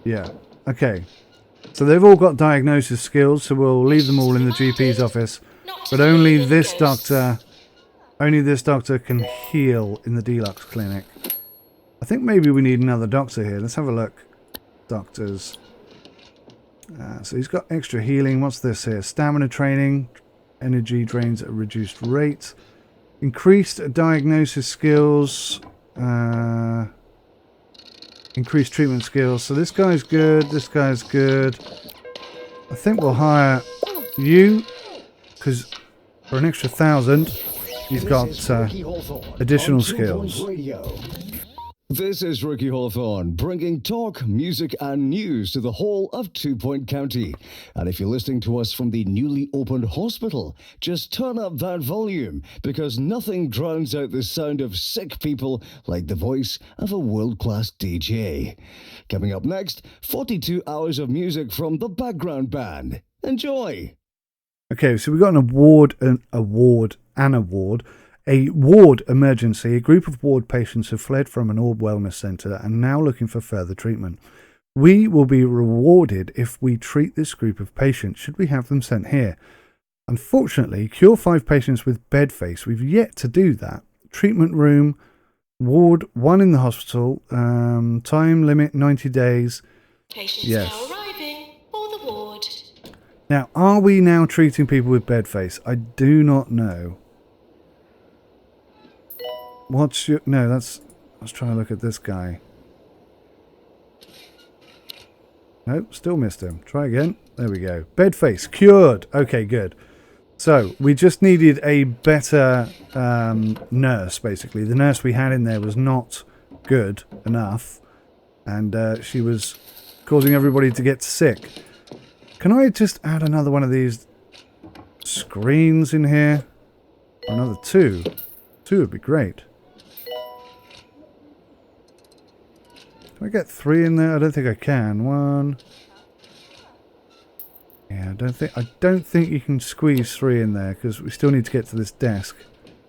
A: Yeah, okay. So they've all got diagnosis skills, so we'll leave them all in the GP's office. But only this doctor can heal in the deluxe clinic. I think maybe we need another doctor here. Let's have a look. Doctors. So he's got extra healing. What's this here? Stamina training. Energy drains at a reduced rate. Increased diagnosis skills. Increased treatment skills. So this guy's good. This guy's good. I think we'll hire you, because for an extra 1,000, you've got additional skills.
F: This is Ricky Hawthorne, bringing talk, music, and news to the whole of 2 Point County. And if you're listening to us from the newly opened hospital, just turn up that volume, because nothing drowns out the sound of sick people like the voice of a world-class DJ. Coming up next, 42 hours of music from the background band. Enjoy!
A: Okay, so we got a ward emergency. A group of ward patients have fled from an Orb Wellness Centre and now looking for further treatment. We will be rewarded if we treat this group of patients, should we have them sent here. Unfortunately, cure 5 patients with bed face. We've yet to do that. Treatment room, ward 1 in the hospital, time limit 90 days.
C: Patients
A: Yes.
C: now arriving for the ward.
A: Now, are we now treating people with bed face? I do not know. What's your... No, that's... Let's try and look at this guy. Nope, still missed him. Try again. There we go. Bed face. Cured. Okay, good. So, we just needed a better nurse, basically. The nurse we had in there was not good enough. And she was causing everybody to get sick. Can I just add another one of these screens in here? Or another 2? 2 would be great. Can I get 3 in there? I don't think I can. 1. Yeah, I don't think you can squeeze 3 in there because we still need to get to this desk. I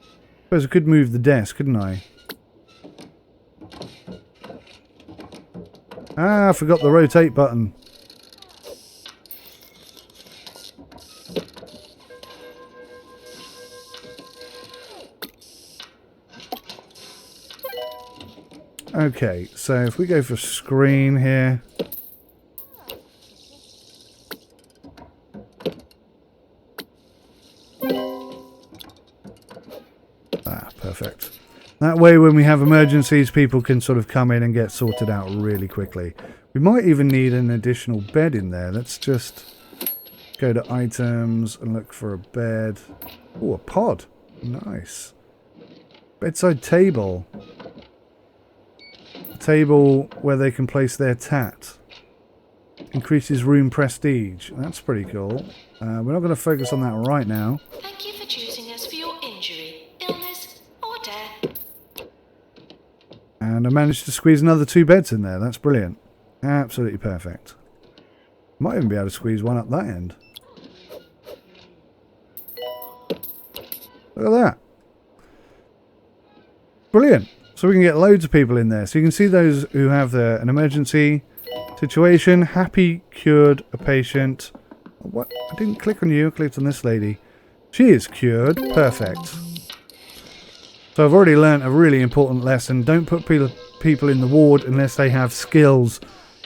A: suppose I could move the desk, couldn't I? Ah, I forgot the rotate button. Okay, so if we go for screen here. Ah, perfect. That way when we have emergencies, people can sort of come in and get sorted out really quickly. We might even need an additional bed in there. Let's just go to items and look for a bed. Oh, a pod. Nice. Bedside table. Table where they can place their tat. Increases room prestige. That's pretty cool. We're not going to focus on that right now.
C: Thank you for choosing us for your injury, illness, or death.
A: And I managed to squeeze another 2 beds in there. That's brilliant. Absolutely perfect. Might even be able to squeeze one up that end. Look at that. Brilliant. So we can get loads of people in there. So you can see those who have an emergency situation. Happy cured a patient. What? I didn't click on you. I clicked on this lady. She is cured. Perfect. So I've already learnt a really important lesson. Don't put people in the ward unless they have skills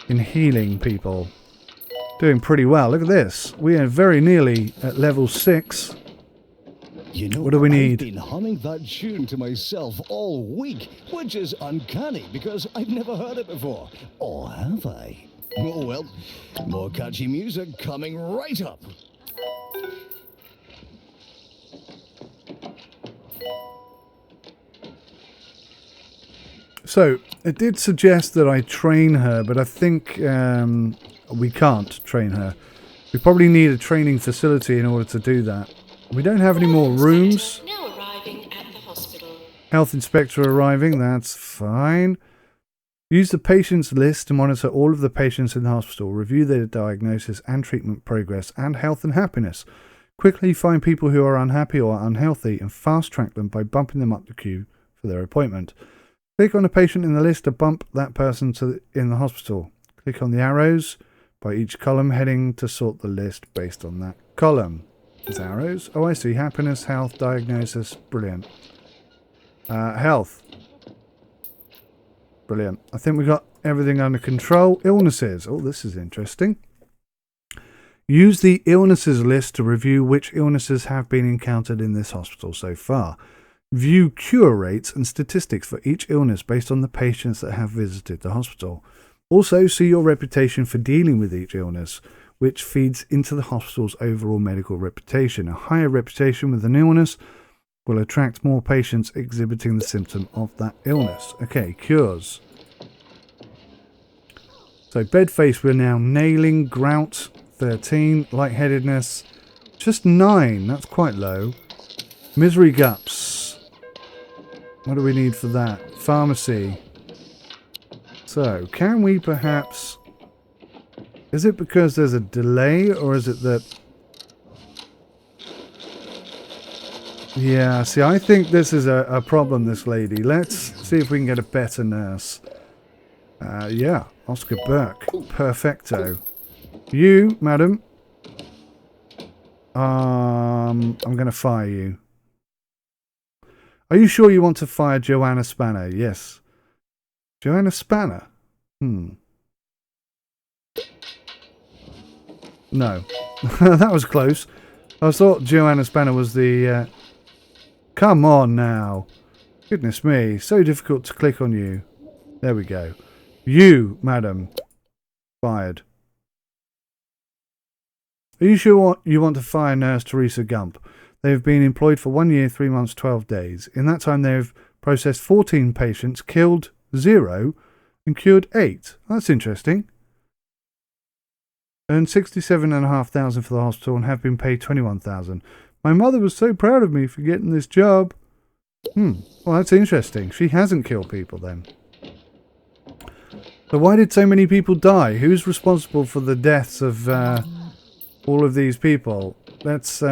A: in healing people. Doing pretty well. Look at this. We are very nearly at level 6.
F: You know,
A: what do we need?
F: I've been humming that tune to myself all week, which is uncanny because I've never heard it before. Or have I? Oh well, more catchy music coming right up.
A: So, it did suggest that I train her, but I think we can't train her. We probably need a training facility in order to do that. We don't have any more rooms.
C: Now arriving at the hospital.
A: Health inspector arriving, that's fine. Use the patients list to monitor all of the patients in the hospital, review their diagnosis and treatment progress, and health and happiness. Quickly find people who are unhappy or unhealthy and fast track them by bumping them up the queue for their appointment. Click on a patient in the list to bump that person in the hospital. Click on the arrows by each column heading to sort the list based on that column. There's arrows. Oh, I see. Happiness, health, diagnosis. Brilliant. Health. Brilliant. I think we got everything under control. Illnesses. Oh, this is interesting. Use the illnesses list to review which illnesses have been encountered in this hospital so far. View cure rates and statistics for each illness based on the patients that have visited the hospital. Also, see your reputation for dealing with each illness, which feeds into the hospital's overall medical reputation. A higher reputation with an illness will attract more patients exhibiting the symptom of that illness. Okay, cures. So bed face we're now nailing. Grout 13. Lightheadedness just 9. That's quite low. Misery gups. What do we need for that? Pharmacy. So can we perhaps... Is it because there's a delay, or is it that... Yeah, see, I think this is a problem, this lady. Let's see if we can get a better nurse. Yeah, Oscar Burke. Perfecto. You, madam. I'm going to fire you. Are you sure you want to fire Joanna Spanner? Yes. Joanna Spanner? No. That was close. I thought Joanna Spanner was the... Come on now. Goodness me. So difficult to click on you. There we go. You, madam. Fired. Are you sure you want to fire Nurse Teresa Gump? They have been employed for 1 year, 3 months, 12 days. In that time, they have processed 14 patients, killed 0, and cured 8. That's interesting. Earned $67,500 for the hospital and have been paid $21,000. My mother was so proud of me for getting this job. Well, that's interesting. She hasn't killed people then. So why did so many people die? Who's responsible for the deaths of all of these people? Let's...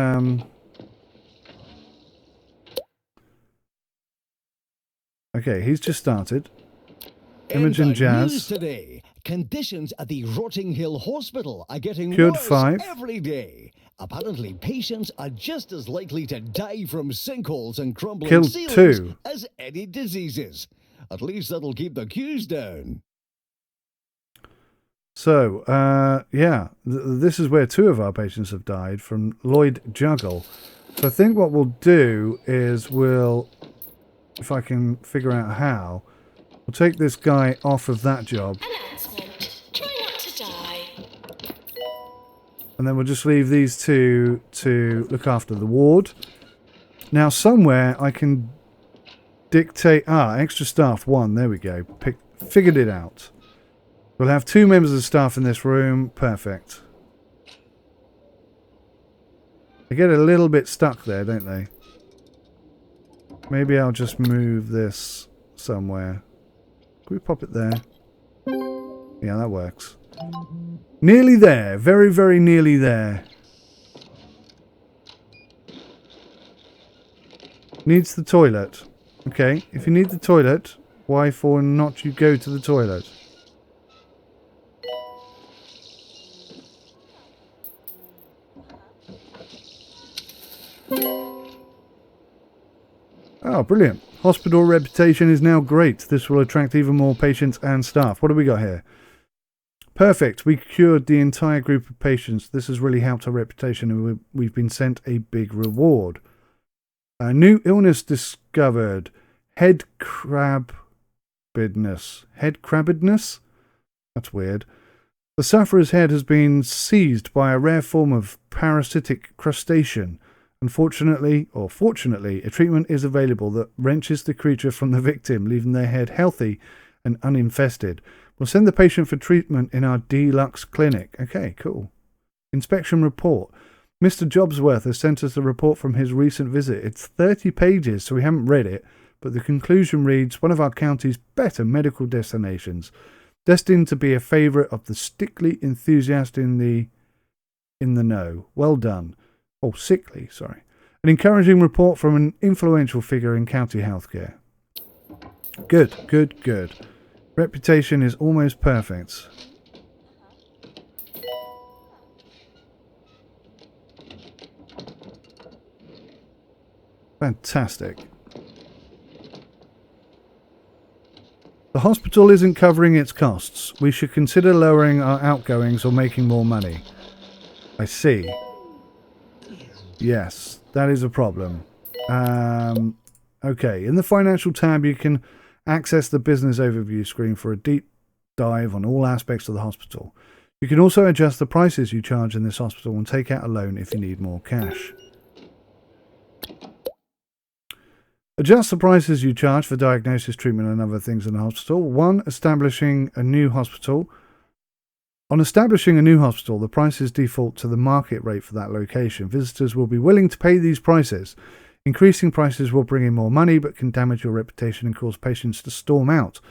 A: Okay, he's just started. Imogen Jazz.
F: News today. Conditions at the Rotting Hill Hospital are getting
A: Cured
F: worse
A: 5.
F: every day. Apparently, patients are just as likely to die from sinkholes and crumbling
A: Killed
F: ceilings
A: 2.
F: as any diseases. At least that'll keep the queues down.
A: So, yeah, this is where 2 of our patients have died from Lloyd Juggle. So I think what we'll do is we'll, if I can figure out how, we'll take this guy off of that job.
C: Announcement. Try not to die.
A: And then we'll just leave these 2 to look after the ward. Now, somewhere I can dictate... extra staff 1. There we go. Figured it out. We'll have 2 members of staff in this room. Perfect. They get a little bit stuck there, don't they? Maybe I'll just move this somewhere. Can we pop it there? Yeah, that works. Nearly there. Very, very nearly there. Needs the toilet. Okay, if you need the toilet, why for not you go to the toilet? Oh, brilliant. Hospital reputation is now great. This will attract even more patients and staff. What do we got here? Perfect. We cured the entire group of patients. This has really helped our reputation and we've been sent a big reward. A new illness discovered. Head crabbedness. Head crabbedness? That's weird. The sufferer's head has been seized by a rare form of parasitic crustacean. Unfortunately, or fortunately, a treatment is available that wrenches the creature from the victim, leaving their head healthy and uninfested. We'll send the patient for treatment in our deluxe clinic. Okay, cool. Inspection report. Mr. Jobsworth has sent us a report from his recent visit. It's 30 pages, so we haven't read it, but the conclusion reads, one of our county's better medical destinations, destined to be a favourite of the stickly enthusiast in the know. Well done. Oh, sickly, sorry. An encouraging report from an influential figure in county healthcare. Good, good, good. Reputation is almost perfect. Fantastic. The hospital isn't covering its costs. We should consider lowering our outgoings or making more money. I see. Yes, that is a problem. Okay, in the financial tab, you can access the business overview screen for a deep dive on all aspects of the hospital. You can also adjust the prices you charge in this hospital and take out a loan if you need more cash. Adjust the prices you charge for diagnosis, treatment and other things in the hospital. 1. Establishing a new hospital. On establishing a new hospital, the prices default to the market rate for that location. Visitors will be willing to pay these prices. Increasing prices will bring in more money but can damage your reputation and cause patients to storm out.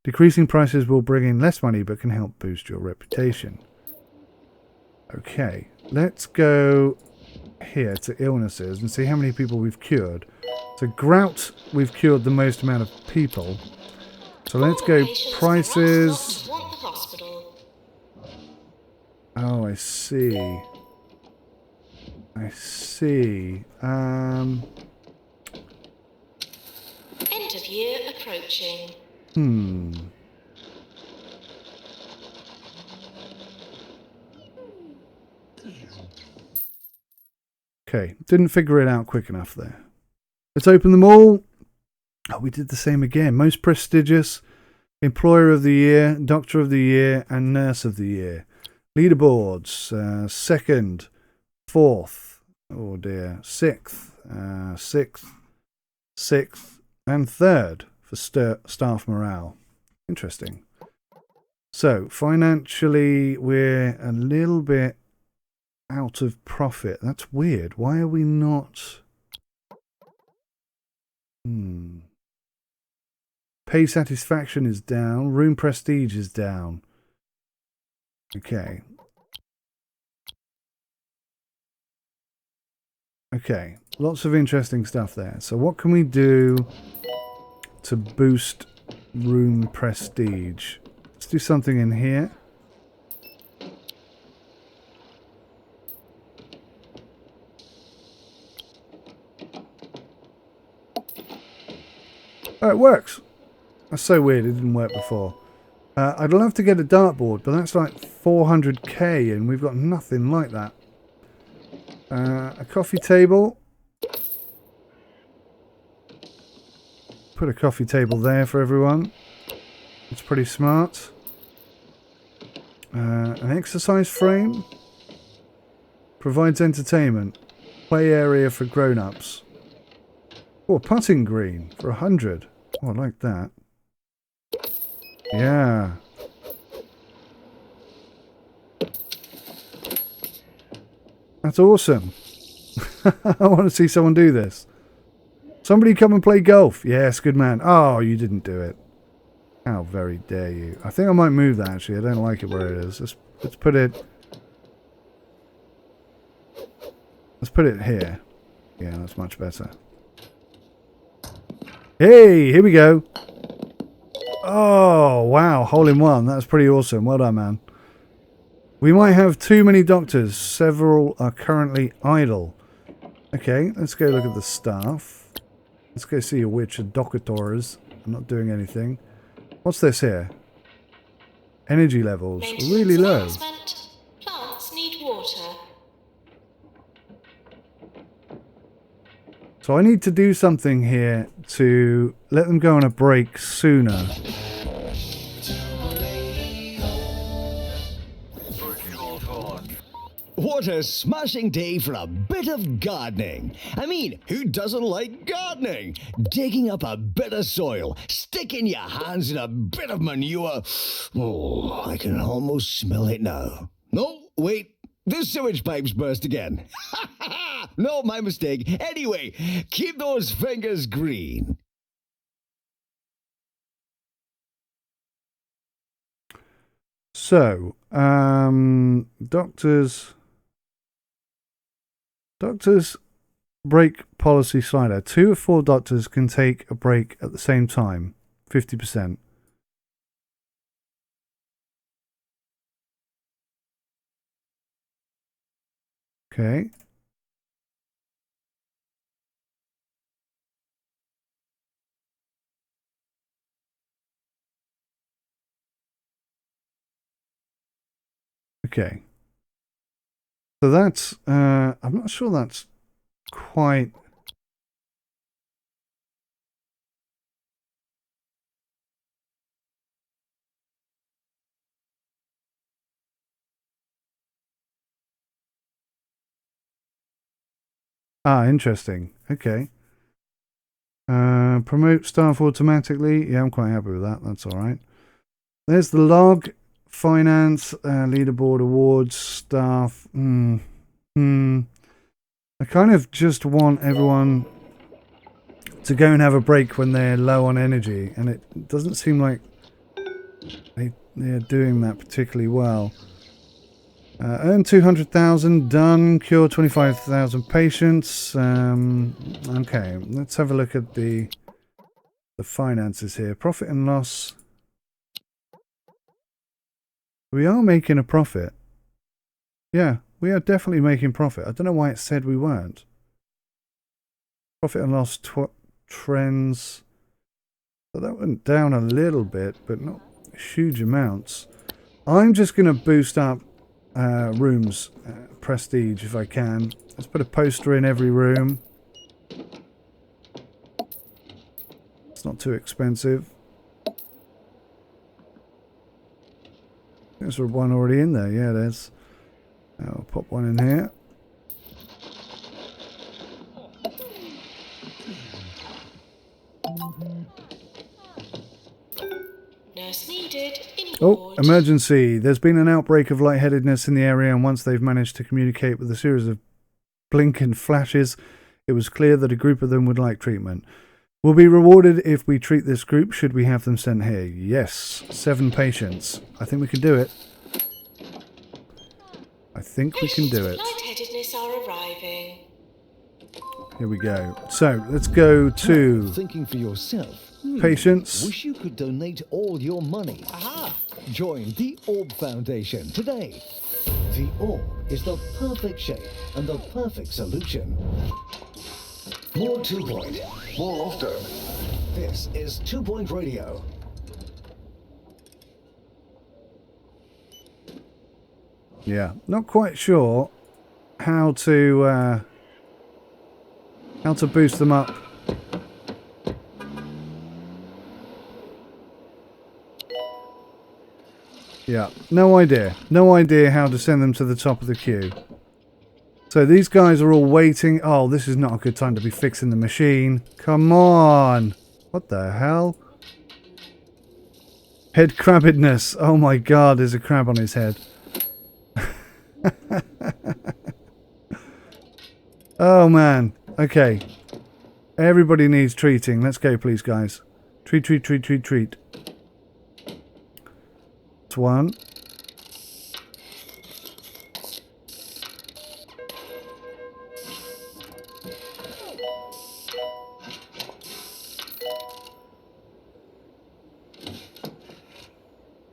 A: Decreasing prices will bring in less money but can help boost your reputation. Okay, let's go here to illnesses and see how many people we've cured. So grout, we've cured the most amount of people. So let's go prices. Oh, I see. I see.
C: End of year approaching.
A: Okay, didn't figure it out quick enough there. Let's open them all. Oh, we did the same again. Most prestigious, Employer of the Year, Doctor of the Year, and Nurse of the Year. Leaderboards, second, fourth, oh dear, sixth, sixth, and third for staff morale. Interesting. So, financially, we're a little bit out of profit. That's weird. Why are we not... Pay satisfaction is down. Room prestige is down. Okay. Okay. Lots of interesting stuff there. So what can we do to boost room prestige? Let's do something in here. Oh, it works. That's so weird. It didn't work before. I'd love to get a dartboard, but that's like 400k, and we've got nothing like that. A coffee table. Put a coffee table there for everyone. It's pretty smart. An exercise frame. Provides entertainment. Play area for grown-ups. Oh, a putting green for 100. Oh, I like that. Yeah. That's awesome. I want to see someone do this. Somebody come and play golf. Yes, good man. Oh, you didn't do it. How very dare you. I think I might move that, actually. I don't like it where it is. Let's put it... Let's put it here. Yeah, that's much better. Hey, here we go. Oh, wow. Hole in one. That's pretty awesome. Well done, man. We might have too many doctors. Several are currently idle. Okay, let's go look at the staff. Let's go see which are doctors. I'm not doing anything. What's this here? Energy levels really low.
C: Plants need water.
A: So I need to do something here to let them go on a break sooner.
F: What a smashing day for a bit of gardening. I mean, who doesn't like gardening? Digging up a bit of soil, sticking your hands in a bit of manure. Oh, I can almost smell it now. No, wait, the sewage pipes burst again. No, my mistake. Anyway, keep those fingers green.
A: So, doctors break policy slider. 2 of 4 doctors can take a break at the same time. 50%. Okay. Okay. So that's, I'm not sure that's quite Ah, interesting. Okay. Promote staff automatically. Yeah, I'm quite happy with that. That's all right. There's the log. Finance, leaderboard, awards, staff. I kind of just want everyone to go and have a break when they're low on energy, and it doesn't seem like they're doing that particularly well. Earn 200,000, done. Cure 25,000 patients. Okay, let's have a look at the finances here. Profit and loss. We are making a profit. Yeah, we are definitely making profit. I don't know why it said we weren't. Profit and loss trends. So that went down a little bit, but not huge amounts. I'm just going to boost up rooms prestige if I can. Let's put a poster in every room. It's not too expensive. There's one already in there. Yeah, there's. I'll pop one in here.
C: Nurse needed.
A: Oh, emergency. There's been an outbreak of lightheadedness in the area, and once they've managed to communicate with a series of blinking flashes, it was clear that a group of them would like treatment. We'll be rewarded if we treat this group should we have them sent here. Yes, 7 patients. I think we can do it. I think we can do it.
C: Lightheadedness are arriving.
A: Here we go. So, let's go to
F: Thinking for yourself?
A: patients.
F: Wish you could donate all your money. Aha! Join the Orb Foundation today. The orb is the perfect shape and the perfect solution. More 2 Point, more often. This is 2 Point Radio.
A: Yeah, not quite sure how to boost them up. Yeah, no idea. No idea how to send them to the top of the queue. So these guys are all waiting. Oh, this is not a good time to be fixing the machine. Come on. What the hell? Head crabbedness. Oh my god, there's a crab on his head. Oh man. Okay. Everybody needs treating. Let's go, please, guys. Treat, treat, treat, treat, treat. It's 1.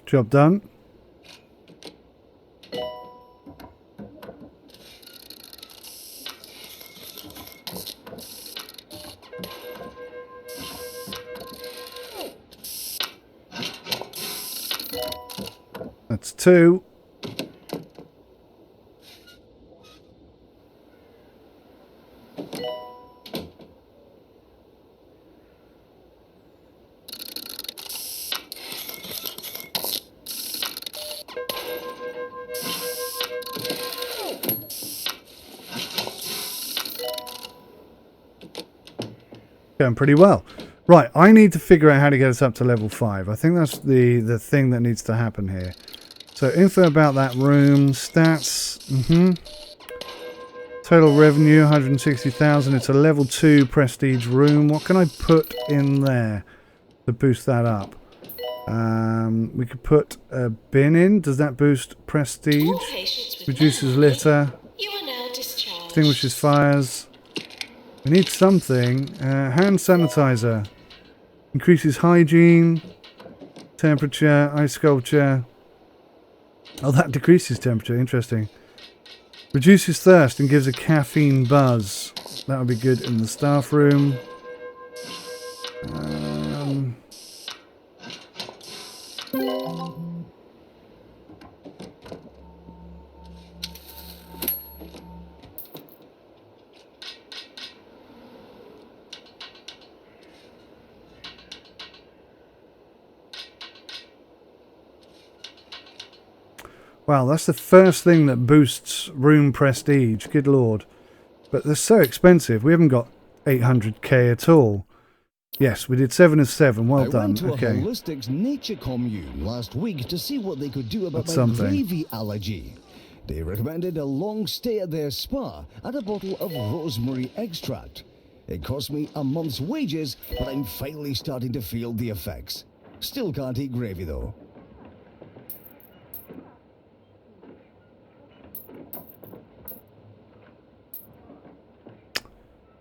A: Job done. That's 2. Going pretty well. Right, I need to figure out how to get us up to level 5. I think that's the thing that needs to happen here. So info about that room, stats, total revenue 160,000. It's a level 2 prestige room. What can I put in there to boost that up? We could put a bin in. Does that boost prestige? Reduces litter.
C: You are now discharged.
A: Extinguishes fires. We need something. Hand sanitizer. Increases hygiene. Temperature. Ice sculpture. Oh, that decreases temperature. Interesting. Reduces thirst and gives a caffeine buzz. That would be good in the staff room. Wow, that's the first thing that boosts room prestige. Good lord. But they're so expensive. We haven't got 800k at all. Yes, we did 7 of 7. Well
F: I
A: done.
F: went to a
A: Okay.
F: holistics nature commune last week to see what they could do about
A: That's
F: my
A: something.
F: gravy allergy. They recommended a long stay at their spa and a bottle of rosemary extract. It cost me a month's wages, but I'm finally starting to feel the effects. Still can't eat gravy though.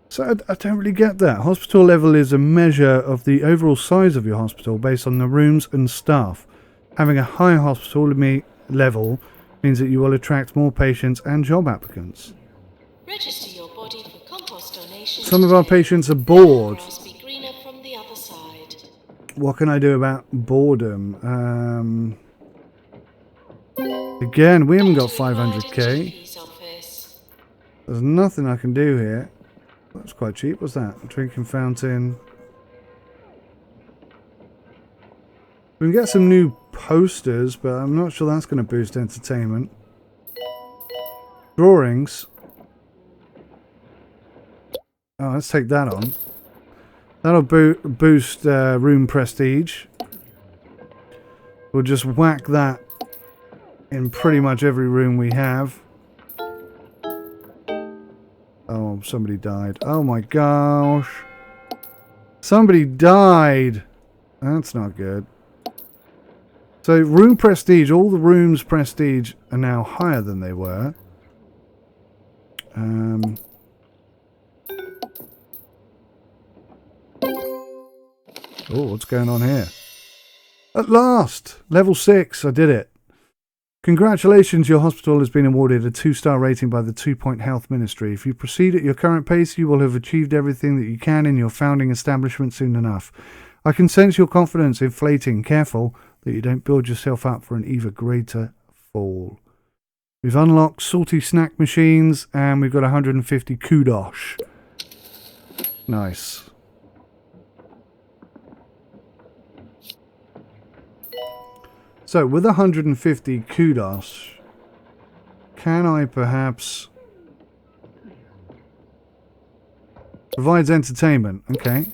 A: So I don't really get that. Hospital level is a measure of the overall size of your hospital based on the rooms and staff. Having a high hospital level means that you will attract more patients and job applicants.
C: Register your body for compost donation.
A: Some of our
C: today.
A: patients are bored.
C: Grass be greener from the other side.
A: What can I do about boredom? Again, we haven't got 500k.
C: GP's office.
A: There's nothing I can do here. That's quite cheap. What's that? Drinking fountain. We can get some new posters, but I'm not sure that's going to boost entertainment. Drawings. Oh, let's take that on. That'll boost room prestige. We'll just whack that in pretty much every room we have. Oh, somebody died. Oh my gosh. Somebody died. That's not good. So room prestige, all the rooms prestige are now higher than they were. Oh, what's going on here? At last! Level 6, I did it. Congratulations, your hospital has been awarded a 2-star rating by the 2 Point Health Ministry. If you proceed at your current pace, you will have achieved everything that you can in your founding establishment soon enough. I can sense your confidence inflating. Careful that you don't build yourself up for an even greater fall. We've unlocked salty snack machines and we've got 150 kudos. Nice. So, with 150 kudos, can I perhaps... Provides entertainment. Okay.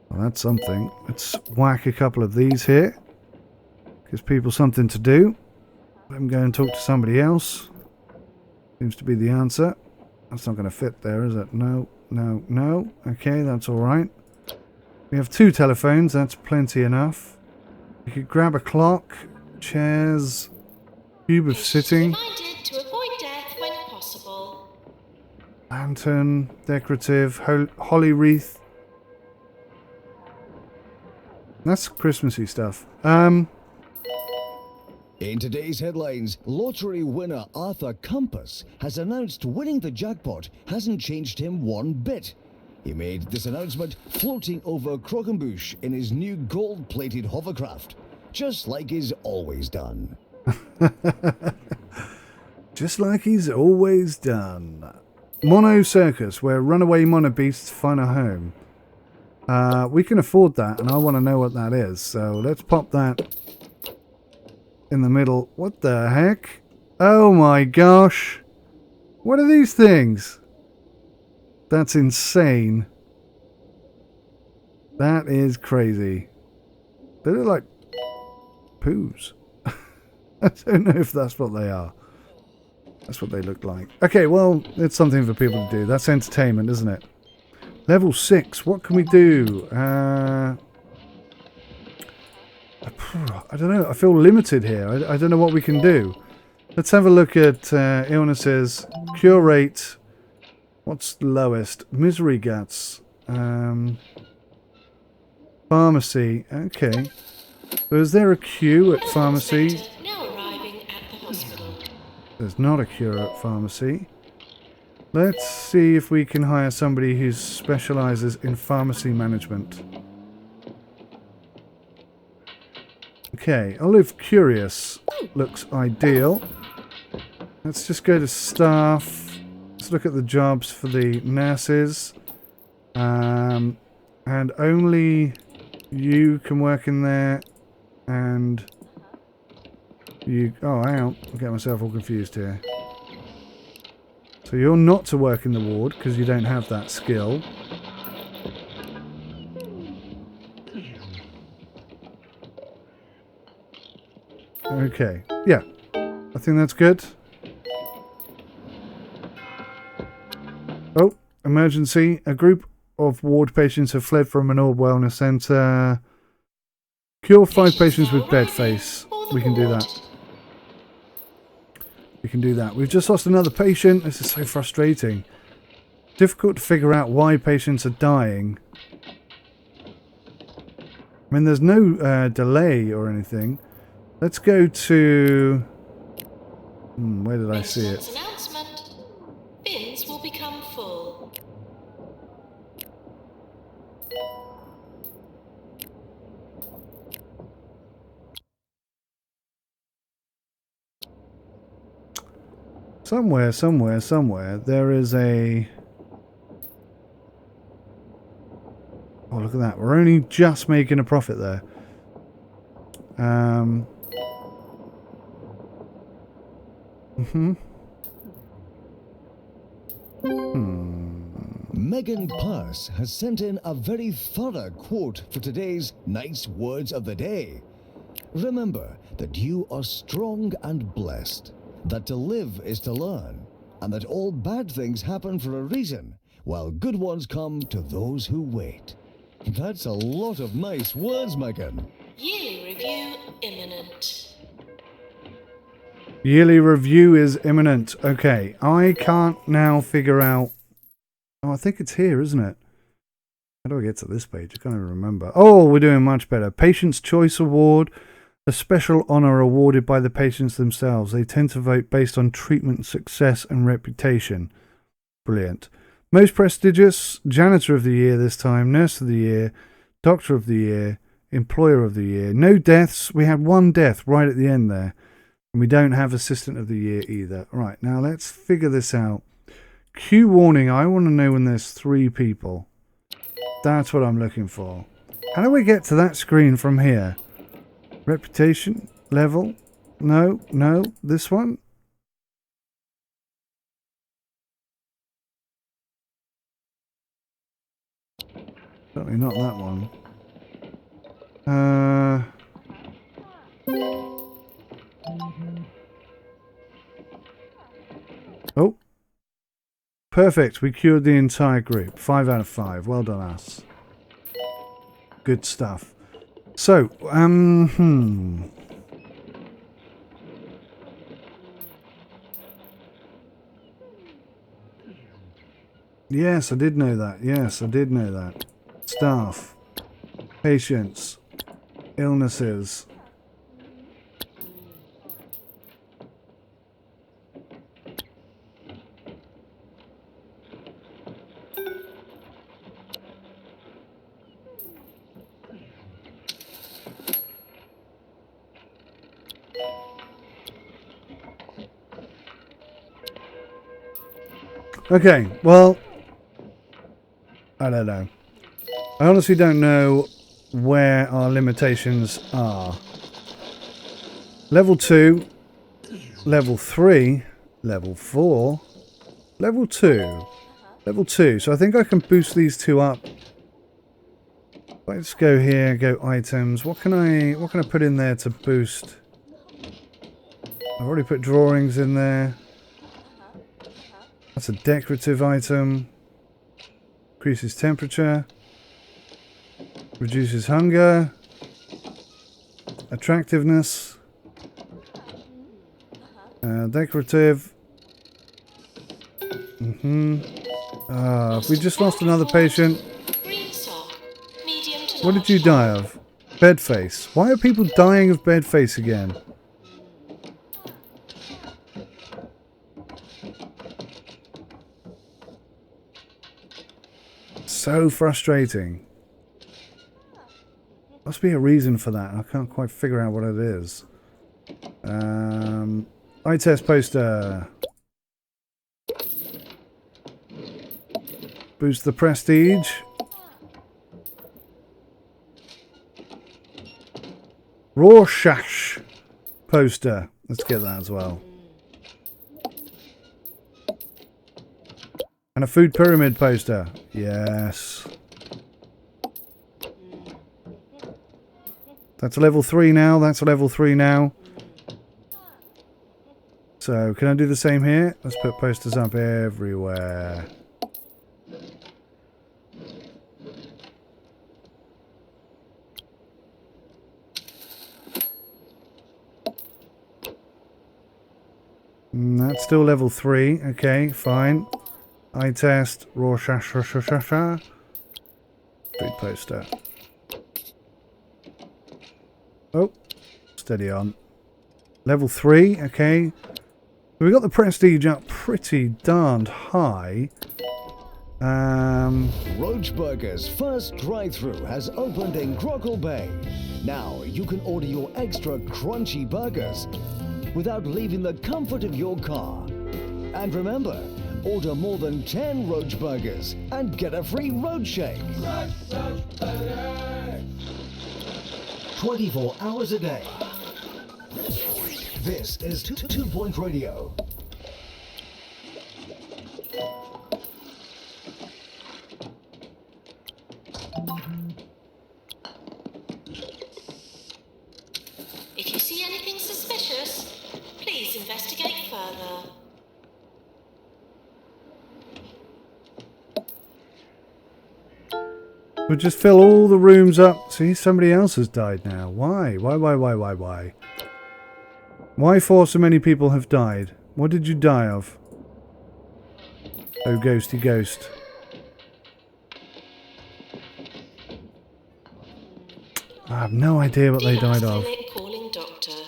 A: Well, that's something. Let's whack a couple of these here. Gives people something to do. Let them go and talk to somebody else. Seems to be the answer. That's not going to fit there, is it? No, no, no. Okay, that's alright. We have 2 telephones. That's plenty enough. You could grab a clock. Chairs, cube of sitting,
C: Reminded to avoid death when possible.
A: lantern, decorative, holly wreath. That's Christmassy stuff.
F: In today's headlines, lottery winner Arthur Compass has announced winning the jackpot hasn't changed him one bit. He made this announcement floating over Croquembouche in his new gold-plated hovercraft. Just like he's always done.
A: Just like he's always done. Mono Circus, where runaway monobeasts find a home. We can afford that, and I want to know what that is. So let's pop that in the middle. What the heck? Oh my gosh. What are these things? That's insane. That is crazy. They look like poos. I don't know if that's what they are. That's what they look like. Okay, well, it's something for people to do. That's entertainment, isn't it? Level 6, what can we do? I don't know. I feel limited here. I don't know what we can do. Let's have a look at illnesses. Curate. What's the lowest? Misery guts. Pharmacy. Okay. So is there a queue at pharmacy?
C: Now arriving at the hospital.
A: There's not a queue at pharmacy. Let's see if we can hire somebody who specializes in pharmacy management. Okay, Olive Curious looks ideal. Let's just go to staff. Let's look at the jobs for the nurses. And only you can work in there. And you... Oh, hang on. I'll get myself all confused here. So So you're not to work in the ward because you don't have that skill. Okay, yeah, I think that's good. Oh, emergency. A group of ward patients have fled from an orb wellness centre. Cure 5 patients with bed face. We can do that. We can do that. We've just lost another patient. This is so frustrating. Difficult to figure out why patients are dying. I mean, there's no delay or anything. Let's go to... where did I see it?
C: Announcement. Bins will become full.
A: Somewhere, there is a... Oh, look at that. We're only just making a profit there.
F: Megan Pass has sent in a very thorough quote for today's nice words of the day. Remember that you are strong and blessed, that to live is to learn, and that all bad things happen for a reason, while good ones come to those who wait. That's a lot of nice words, Megan.
C: Yearly review imminent.
A: Yearly review is imminent. Okay, I can't now figure out... Oh, I think it's here, isn't it? How do I get to this page? I can't even remember. Oh, we're doing much better. Patient's Choice Award. A special honour awarded by the patients themselves. They tend to vote based on treatment success and reputation. Brilliant. Most prestigious, Janitor of the Year this time, Nurse of the Year, Doctor of the Year, Employer of the Year. No deaths. We had one death right at the end there. And we don't have Assistant of the Year either. Right, now let's figure this out. Q warning. I want to know when there's 3 people. That's what I'm looking for. How do we get to that screen from here? Reputation? Level? No, no. This one? Certainly not that one. Oh. Perfect. We cured the entire group. 5 out of 5. Well done, us. Good stuff. So, Yes, I did know that. Yes, I did know that. Staff. Patients. Illnesses. Okay, well, I don't know. I honestly don't know where our limitations are. Level 2, level 3, level 4, level 2, level 2. So I think I can boost these 2 up. Let's go here, go items. What can I put in there to boost? I've already put drawings in there. That's a decorative item. Increases temperature. Reduces hunger. Attractiveness. Decorative. Have we just lost another patient? What did you die of? Bed face. Why are people dying of bed face again? So frustrating. Must be a reason for that. I can't quite figure out what it is. Eye test poster. Boost the prestige. Rorschach poster. Let's get that as well. And a food pyramid poster. Yes. That's a level 3 now. That's a level 3 now. So, can I do the same here? Let's put posters up everywhere. That's still level 3. Okay, fine. Eye test. Raw Food poster. Oh, steady on. Level 3, okay. We got the prestige up pretty darned high.
F: Roach Burger's first drive-thru has opened in Grockle Bay. Now you can order your extra crunchy burgers without leaving the comfort of your car. And remember, order more than 10 Roach Burgers and get a free Roach Shake. 24 hours a day. This is 2 Point Radio.
C: If you see anything suspicious, please investigate further.
A: We'll just fill all the rooms up. See, somebody else has died now. Why? Why? Why for so many people have died? What did you die of? Oh, ghosty ghost. I have no idea what they died of.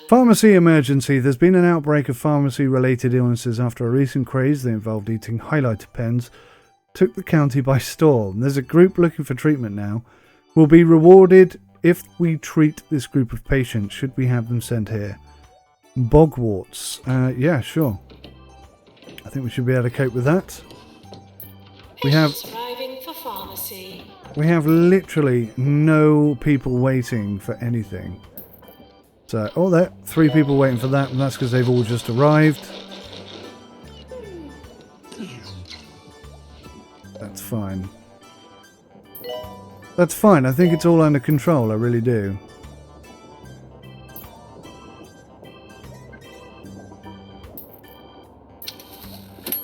A: Pharmacy emergency. There's been an outbreak of pharmacy-related illnesses after a recent craze that involved eating highlighter pens took the county by storm. There's a group looking for treatment now. We'll be rewarded if we treat this group of patients, should we have them sent here. Bogwarts. Yeah, sure. I think we should be able to cope with that. We have literally no people waiting for anything. So, oh, there, 3 people waiting for that, and that's because they've all just arrived. That's fine. That's fine. I think it's all under control. I really do.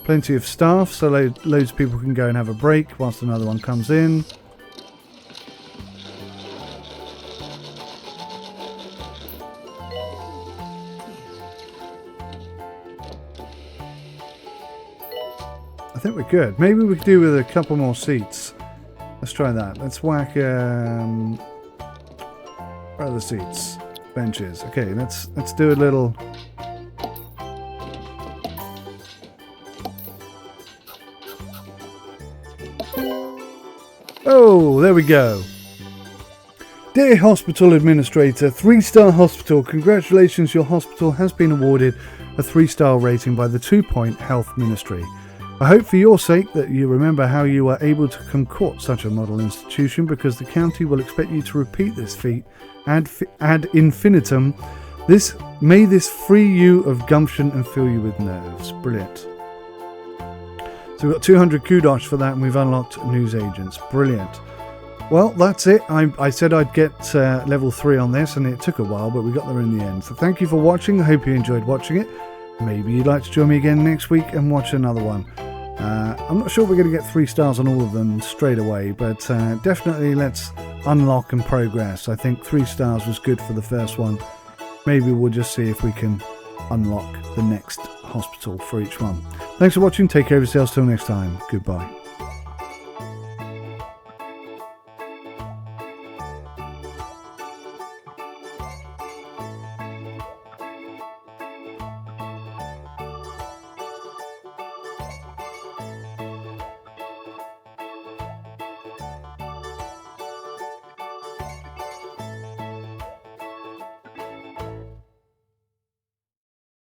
A: Plenty of staff, so loads of people can go and have a break whilst another one comes in. I think we're good. Maybe we could do with a couple more seats. Let's try that. Let's whack where are the seats? Benches. Okay, let's do a little. Oh, there we go. Dear Hospital Administrator, 3-star hospital. Congratulations, your hospital has been awarded a 3-star rating by the 2 Point Health Ministry. I hope for your sake that you remember how you were able to concoct such a model institution, because the county will expect you to repeat this feat ad infinitum. May this free you of gumption and fill you with nerves. Brilliant. So we've got 200 kudos for that, and we've unlocked news agents. Brilliant. Well, that's it. I said I'd get level 3 on this, and it took a while, but we got there in the end. So thank you for watching. I hope you enjoyed watching it. Maybe you'd like to join me again next week and watch another one. I'm not sure we're going to get 3 stars on all of them straight away, but definitely let's unlock and progress. I think 3 stars was good for the first one. Maybe we'll just see if we can unlock the next hospital for each one. Thanks for watching. Take care of yourselves till next time. Goodbye.